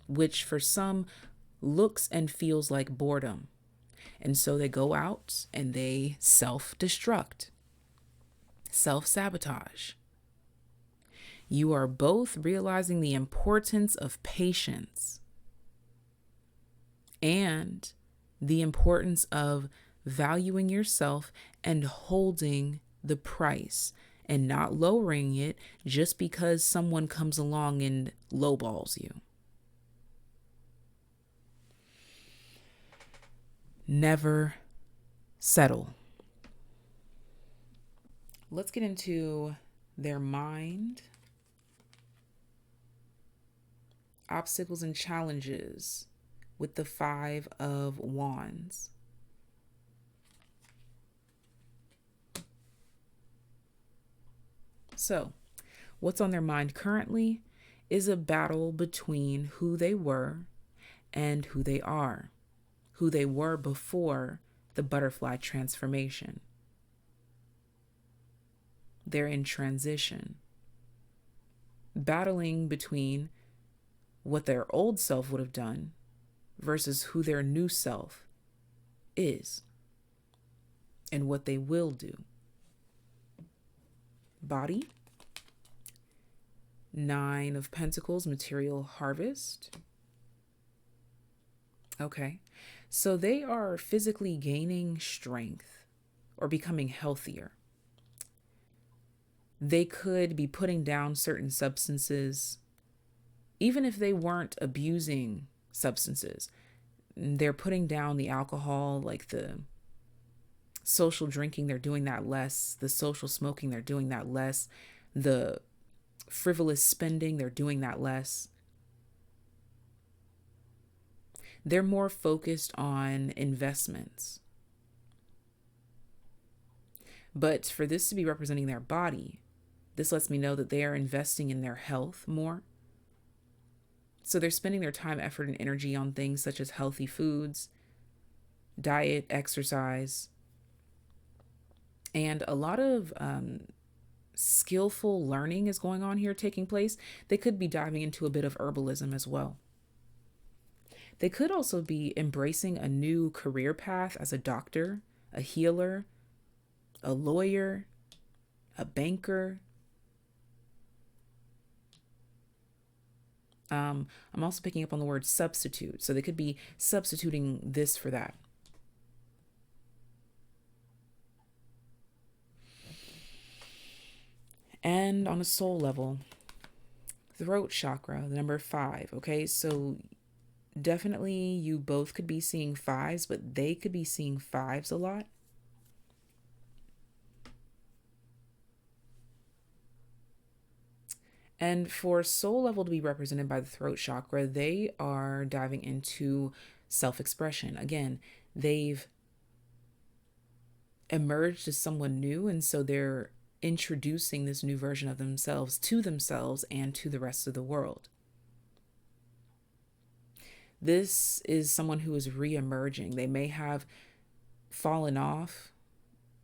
Speaker 1: which for some looks and feels like boredom. And so they go out and they self-destruct, self-sabotage. You are both realizing the importance of patience and the importance of valuing yourself and holding the price and not lowering it just because someone comes along and lowballs you. Never settle. Let's get into their mind, obstacles and challenges with the 5 of Wands. So, what's on their mind currently is a battle between who they were and who they are, who they were before the butterfly transformation. They're in transition, battling between what their old self would have done versus who their new self is and what they will do. Body, 9 of Pentacles, material harvest. Okay, so they are physically gaining strength or becoming healthier. They could be putting down certain substances, even if they weren't abusing substances. They're putting down the alcohol, like the social drinking, they're doing that less. The social smoking, they're doing that less. The frivolous spending, they're doing that less. They're more focused on investments. But for this to be representing their body, this lets me know that they are investing in their health more. So they're spending their time, effort, and energy on things such as healthy foods, diet, exercise, and a lot of skillful learning is going on here taking place. They could be diving into a bit of herbalism as well. They could also be embracing a new career path as a doctor, a healer, a lawyer, a banker. I'm also picking up on the word substitute. So they could be substituting this for that. And on a soul level, throat chakra, the number 5. Okay, so definitely you both could be seeing 5s, but they could be seeing 5s a lot. And for soul level to be represented by the throat chakra, they are diving into self-expression. Again, they've emerged as someone new, and so they're introducing this new version of themselves to themselves and to the rest of the world. This is someone who is re-emerging. They may have fallen off,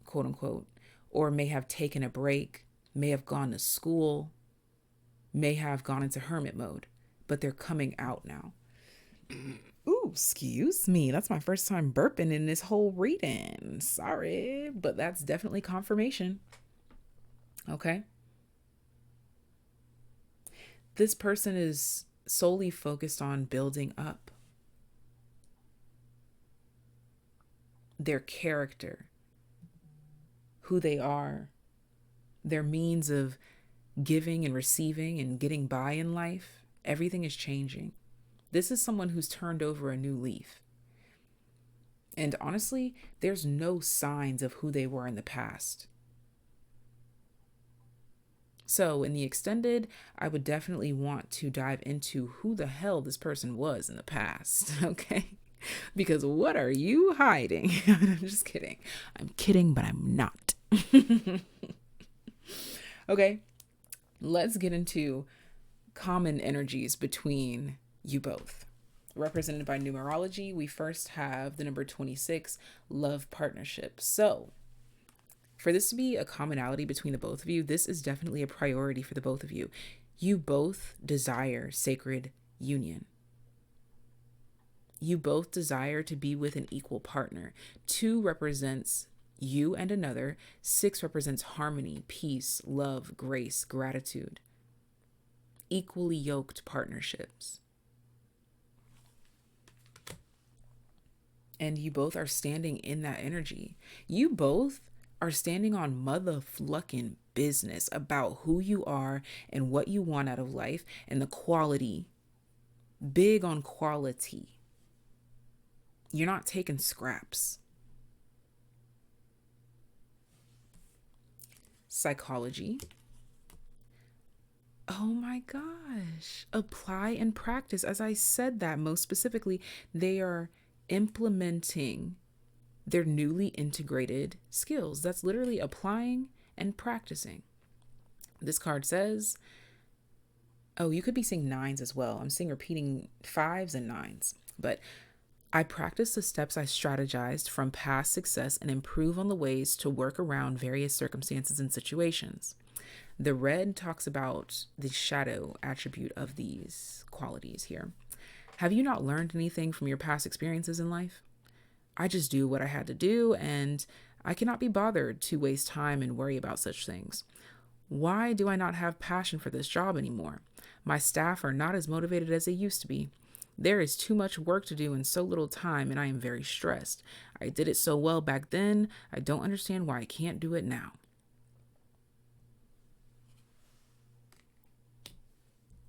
Speaker 1: quote unquote, or may have taken a break, may have gone to school, may have gone into hermit mode, but they're coming out now. Ooh. Excuse me. That's my first time burping in this whole reading. Sorry, but that's definitely confirmation. Okay. This person is solely focused on building up their character, who they are, their means of giving and receiving and getting by in life. Everything is changing. This is someone who's turned over a new leaf. And honestly, there's no signs of who they were in the past. So in the extended, I would definitely want to dive into who the hell this person was in the past, okay? Because what are you hiding? I'm just kidding. I'm kidding, but I'm not. Okay, let's get into common energies between you both. Represented by numerology, we first have the number 26, love partnership. So for this to be a commonality between the both of you, this is definitely a priority for the both of you. You both desire sacred union. You both desire to be with an equal partner. 2 represents you and another. 6 represents harmony, peace, love, grace, gratitude. Equally yoked partnerships. And you both are standing in that energy. You both are standing on motherfucking business about who you are and what you want out of life and the quality. Big on quality. You're not taking scraps. Psychology. Oh my gosh. Apply and practice. As I said that, most specifically, they are implementing their newly integrated skills. That's literally applying and practicing. This card says, oh, you could be seeing 9s as well. I'm seeing repeating 5s and 9s, but I practice the steps I strategized from past success and improve on the ways to work around various circumstances and situations. The red talks about the shadow attribute of these qualities here. Have you not learned anything from your past experiences in life? I just do what I had to do, and I cannot be bothered to waste time and worry about such things. Why do I not have passion for this job anymore? My staff are not as motivated as they used to be. There is too much work to do in so little time, and I am very stressed. I did it so well back then. I don't understand why I can't do it now.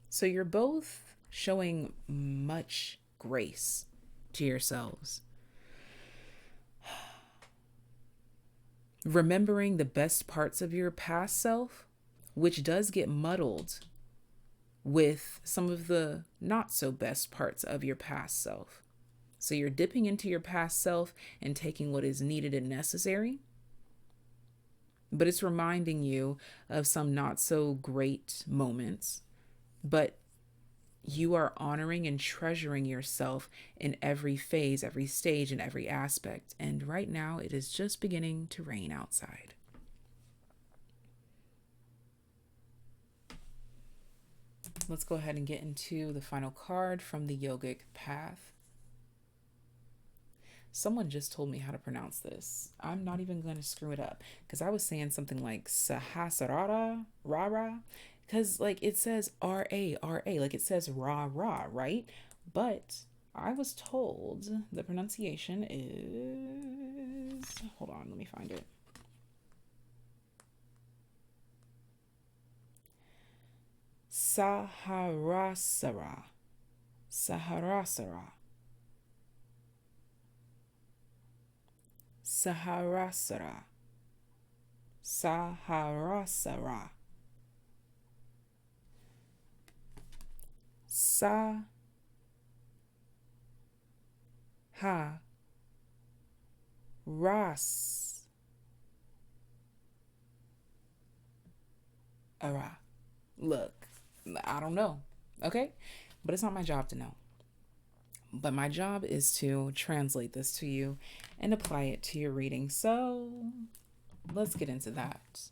Speaker 1: So you're both showing much grace to yourselves. Remembering the best parts of your past self, which does get muddled with some of the not so best parts of your past self. So you're dipping into your past self and taking what is needed and necessary, but it's reminding you of some not so great moments, but you are honoring and treasuring yourself in every phase, every stage, and every aspect. And right now it is just beginning to rain outside. Let's go ahead and get into the final card from the yogic path. Someone just told me how to pronounce this. I'm not even going to screw it up because I was saying something like Sahasrara, Rara, because like it says R-A-R-A, like it says Ra-Ra, right? But I was told the pronunciation is, hold on, let me find it. Saharasara. Saharasara. Saharasara. Saharasara. Sa ha ras ara. Look, I don't know, okay? But it's not my job to know. But my job is to translate this to you and apply it to your reading. So let's get into that.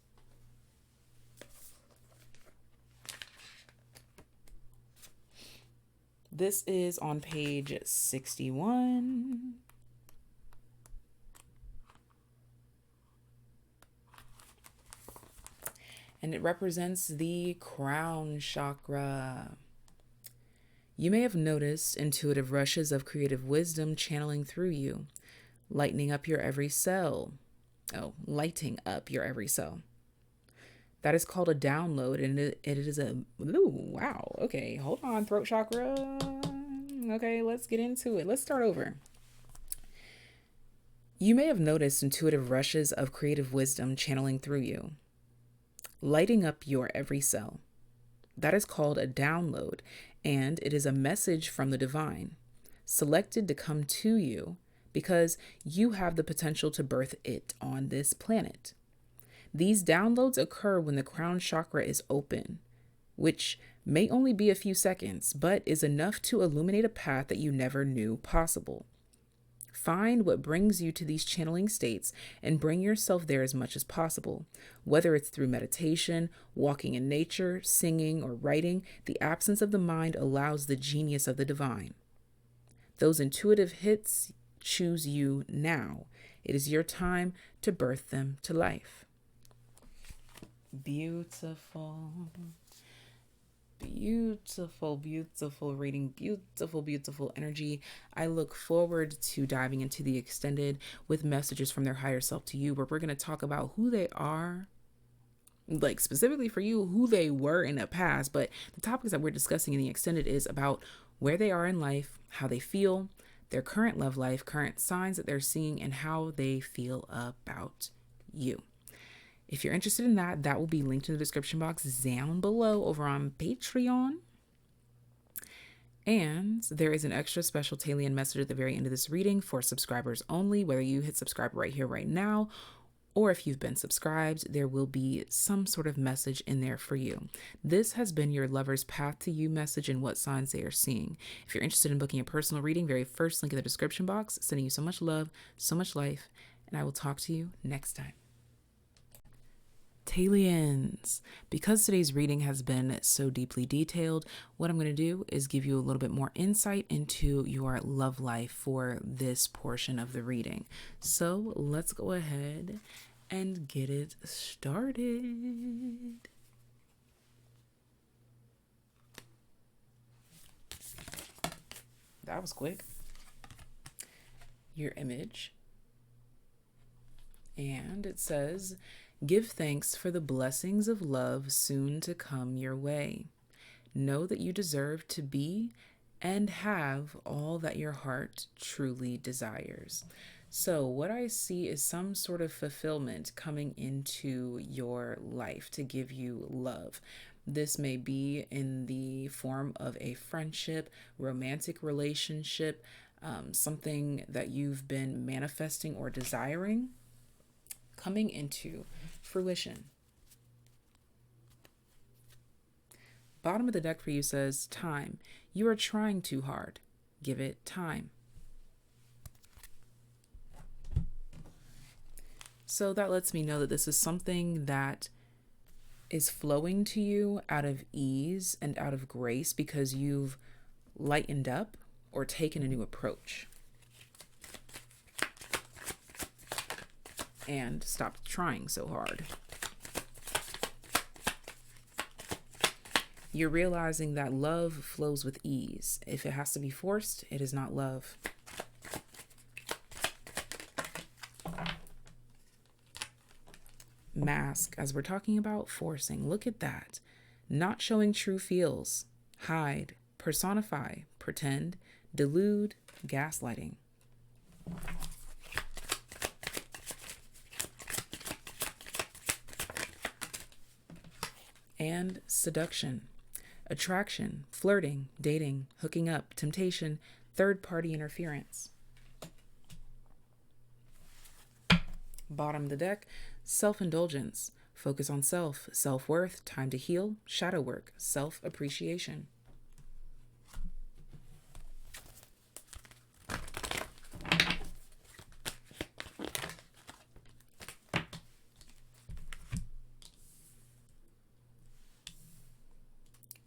Speaker 1: This is on page 61. And it represents the crown chakra. You may have noticed intuitive rushes of creative wisdom channeling through you, lightening up your every cell. Lighting up your every cell. That is called a download, and it is a, ooh, wow, okay, hold on, throat chakra. Okay, let's get into it. Let's start over. You may have noticed intuitive rushes of creative wisdom channeling through you, lighting up your every cell. That is called a download, and it is a message from the divine, selected to come to you because you have the potential to birth it on this planet. These downloads occur when the crown chakra is open, which may only be a few seconds, but is enough to illuminate a path that you never knew possible. Find what brings you to these channeling states and bring yourself there as much as possible. Whether it's through meditation, walking in nature, singing, or writing, the absence of the mind allows the genius of the divine. Those intuitive hits choose you now. It is your time to birth them to life. Beautiful. Beautiful, beautiful reading, beautiful, beautiful energy. I look forward to diving into the extended with messages from their higher self to you, where we're going to talk about who they are, like specifically for you, who they were in the past. But the topics that we're discussing in the extended is about where they are in life, how they feel, their current love life, current signs that they're seeing, and how they feel about you. If you're interested in that, that will be linked in the description box down below over on Patreon. And there is an extra special TAYlien message at the very end of this reading for subscribers only. Whether you hit subscribe right here, right now, or if you've been subscribed, there will be some sort of message in there for you. This has been your lover's path to you message and what signs they are seeing. If you're interested in booking a personal reading, very first link in the description box. Sending you so much love, so much life, and I will talk to you next time. TAYliens, because today's reading has been so deeply detailed, what I'm going to do is give you a little bit more insight into your love life for this portion of the reading. So let's go ahead and get it started. That was quick. Your image. And it says, give thanks for the blessings of love soon to come your way. Know that you deserve to be and have all that your heart truly desires. So what I see is some sort of fulfillment coming into your life to give you love. This may be in the form of a friendship, romantic relationship, something that you've been manifesting or desiring, coming into fruition. Bottom of the deck for you says, time. You are trying too hard. Give it time. So that lets me know that this is something that is flowing to you out of ease and out of grace because you've lightened up or taken a new approach. And stopped trying so hard. You're realizing that love flows with ease. If it has to be forced, it is not love. Mask, as we're talking about forcing, look at that. Not showing true feels, hide, personify, pretend, delude, gaslighting. And seduction, attraction, flirting, dating, hooking up, temptation, third-party interference. Bottom of the deck, self-indulgence, focus on self, self-worth, time to heal, shadow work, self-appreciation.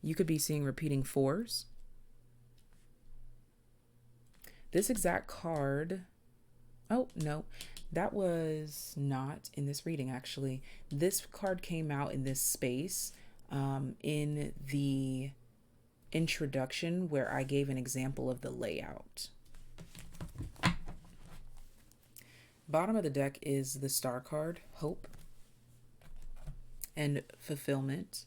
Speaker 1: You could be seeing repeating fours. This exact card, oh, no, that was not in this reading, actually. This card came out in this space in the introduction where I gave an example of the layout. Bottom of the deck is the Star card, Hope and Fulfillment.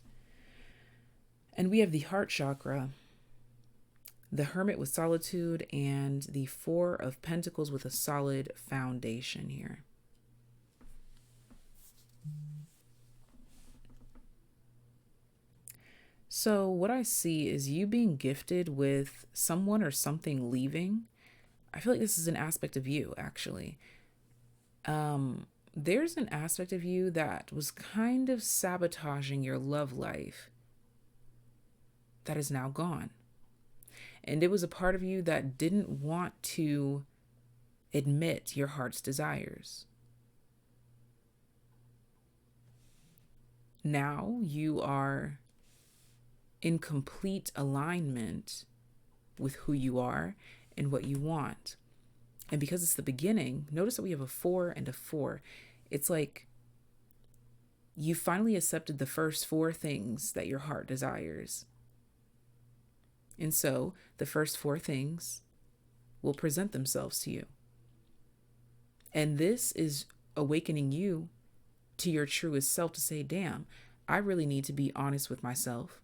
Speaker 1: And we have the Heart Chakra, the Hermit with Solitude, and the Four of Pentacles with a solid foundation here. So what I see is you being gifted with someone or something leaving. I feel like this is an aspect of you, actually. There's an aspect of you that was kind of sabotaging your love life that is now gone. And it was a part of you that didn't want to admit your heart's desires. Now you are in complete alignment with who you are and what you want. And because it's the beginning, notice that we have a 4 and a 4. It's like you finally accepted the first 4 things that your heart desires. And so the first 4 things will present themselves to you. And this is awakening you to your truest self to say, damn, I really need to be honest with myself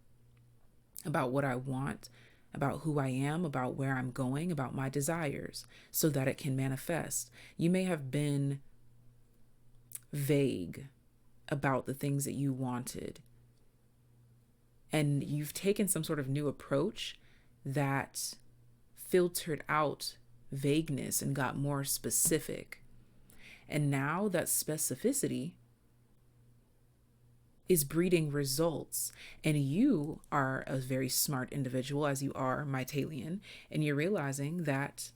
Speaker 1: about what I want, about who I am, about where I'm going, about my desires, so that it can manifest. You may have been vague about the things that you wanted, and you've taken some sort of new approach that filtered out vagueness and got more specific. And now that specificity is breeding results. And you are a very smart individual, as you are, my TAYlien, and you're realizing that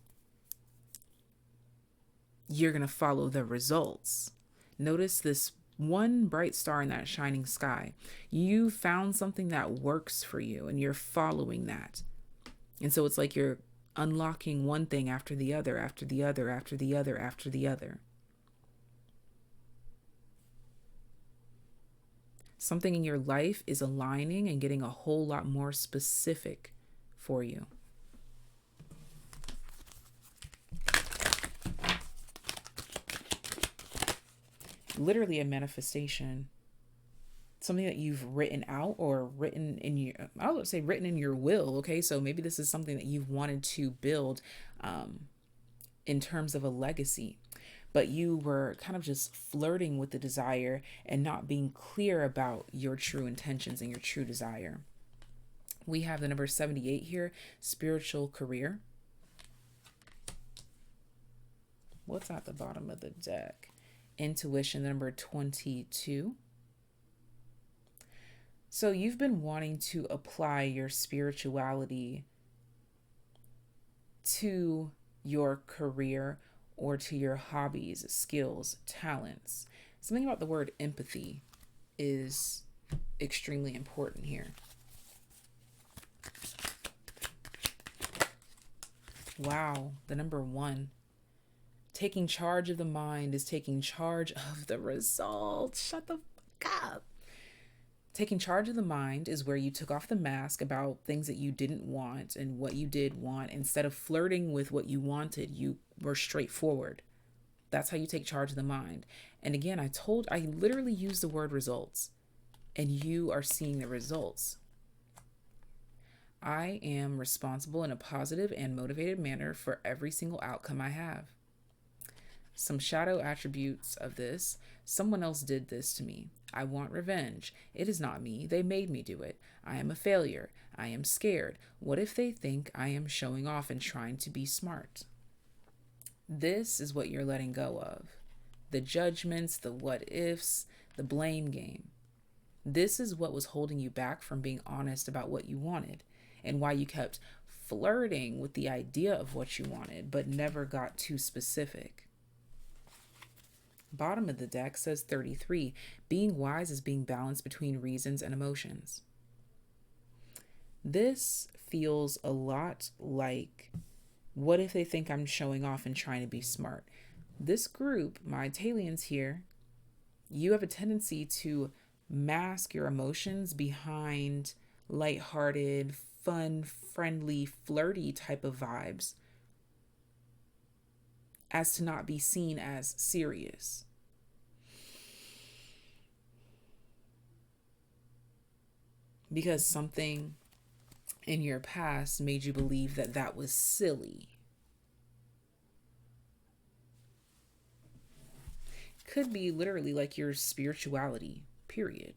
Speaker 1: you're going to follow the results. Notice this one bright star in that shining sky. You found something that works for you and you're following that. And so it's like you're unlocking one thing after the other, after the other, after the other, after the other. Something in your life is aligning and getting a whole lot more specific for you. Literally a manifestation. Something that you've written out or written in your, I would say written in your will. Okay, so maybe this is something that you've wanted to build in terms of a legacy. But you were kind of just flirting with the desire and not being clear about your true intentions and your true desire. We have the number 78 here, spiritual career. What's at the bottom of the deck? Intuition, number 22. So you've been wanting to apply your spirituality to your career or to your hobbies, skills, talents. Something about the word empathy is extremely important here. Wow, the number 1. Taking charge of the mind is taking charge of the results. Shut the fuck up. Taking charge of the mind is where you took off the mask about things that you didn't want and what you did want. Instead of flirting with what you wanted, you were straightforward. That's how you take charge of the mind. And again, I literally used the word results, and you are seeing the results. I am responsible in a positive and motivated manner for every single outcome I have. Some shadow attributes of this: someone else did this to me. I want revenge. It is not me. They made me do it. I am a failure. I am scared. What if they think I am showing off and trying to be smart? This is what you're letting go of. The judgments, the what ifs, the blame game. This is what was holding you back from being honest about what you wanted and why you kept flirting with the idea of what you wanted but never got too specific. Bottom of the deck says 33. Being wise is being balanced between reasons and emotions. This feels a lot like What if they think I'm showing off and trying to be smart? This group, my TAYliens here, you have a tendency to mask your emotions behind lighthearted, fun, friendly, flirty type of vibes as to not be seen as serious. Because something in your past made you believe that that was silly. Could be literally like your spirituality, period.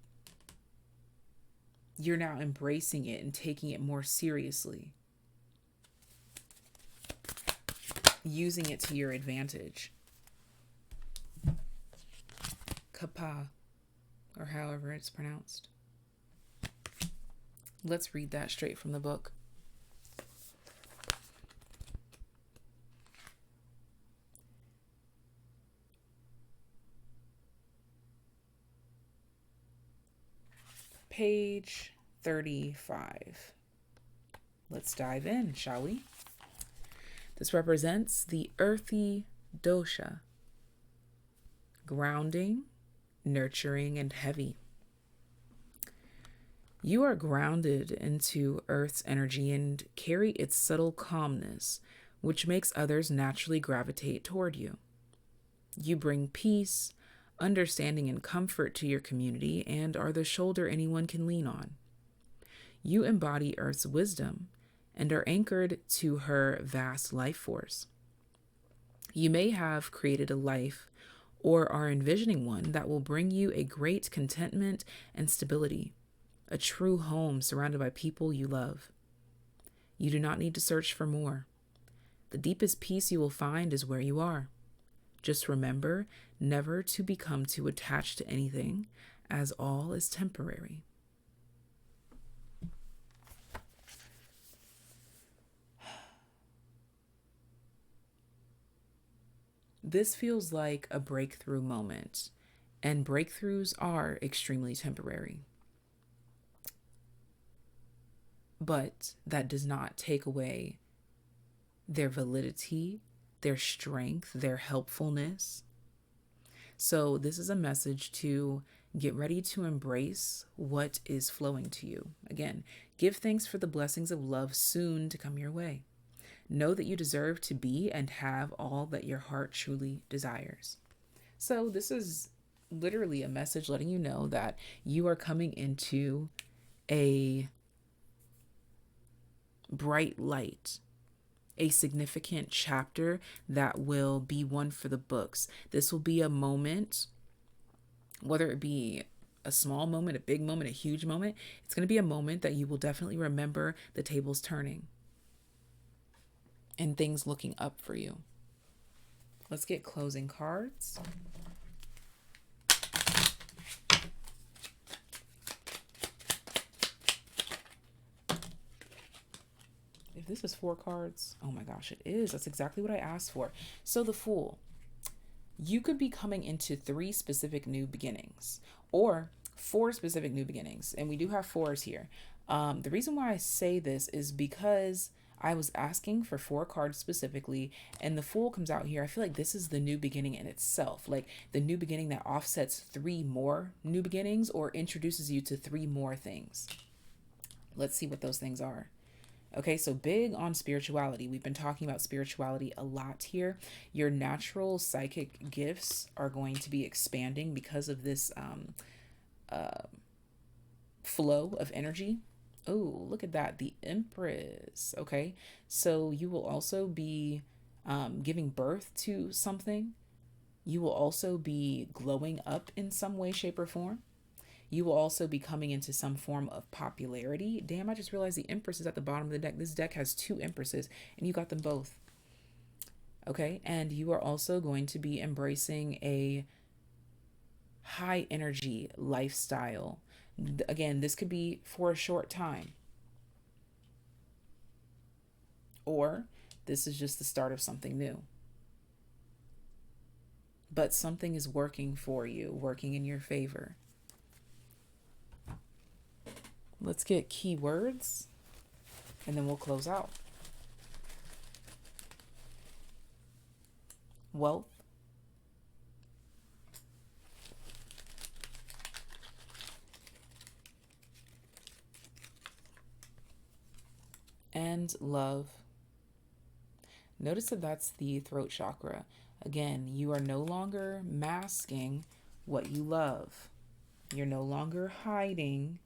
Speaker 1: You're now embracing it and taking it more seriously, using it to your advantage. Kapa, or however it's pronounced. Let's read that straight from the book. Page 35. Let's dive in, shall we? This represents the earthy dosha, grounding, nurturing, and heavy. You are grounded into Earth's energy and carry its subtle calmness, which makes others naturally gravitate toward you. You bring peace, understanding, and comfort to your community and are the shoulder anyone can lean on. You embody Earth's wisdom and are anchored to her vast life force. You may have created a life or are envisioning one that will bring you a great contentment and stability, a true home surrounded by people you love. You do not need to search for more. The deepest peace you will find is where you are. Just remember never to become too attached to anything, as all is temporary. This feels like a breakthrough moment, and breakthroughs are extremely temporary. But that does not take away their validity, their strength, their helpfulness. So this is a message to get ready to embrace what is flowing to you. Again, give thanks for the blessings of love soon to come your way. Know that you deserve to be and have all that your heart truly desires. So this is literally a message letting you know that you are coming into a bright light, a significant chapter that will be one for the books. This will be a moment, whether it be a small moment, a big moment, a huge moment, it's going to be a moment that you will definitely remember the tables turning and things looking up for you. Let's get closing cards. If this is 4 cards, oh my gosh, it is. That's exactly what I asked for. So the Fool, you could be coming into 3 specific new beginnings or 4 specific new beginnings. And we do have 4s here. The reason why I say this is because I was asking for 4 cards specifically, and the Fool comes out here. I feel like this is the new beginning in itself, like the new beginning that offsets 3 more new beginnings or introduces you to 3 more things. Let's see what those things are. Okay, so big on spirituality. We've been talking about spirituality a lot here. Your natural psychic gifts are going to be expanding because of this flow of energy. Oh, look at that. The Empress. Okay, so you will also be giving birth to something. You will also be glowing up in some way, shape, or form. You will also be coming into some form of popularity. Damn, I just realized the Empress is at the bottom of the deck. This deck has 2 Empresses, and you got them both. Okay, and you are also going to be embracing a high energy lifestyle. Again, this could be for a short time. Or this is just the start of something new. But something is working for you, working in your favor. Let's get keywords, and then we'll close out. wealth, and love. Notice that that's the throat chakra. Again, you are no longer masking what you love. You're no longer hiding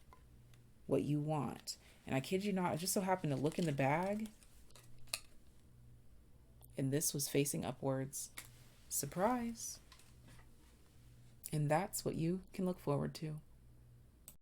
Speaker 1: what you want. And I kid you not, I just so happened to look in the bag and this was facing upwards. Surprise. And that's what you can look forward to.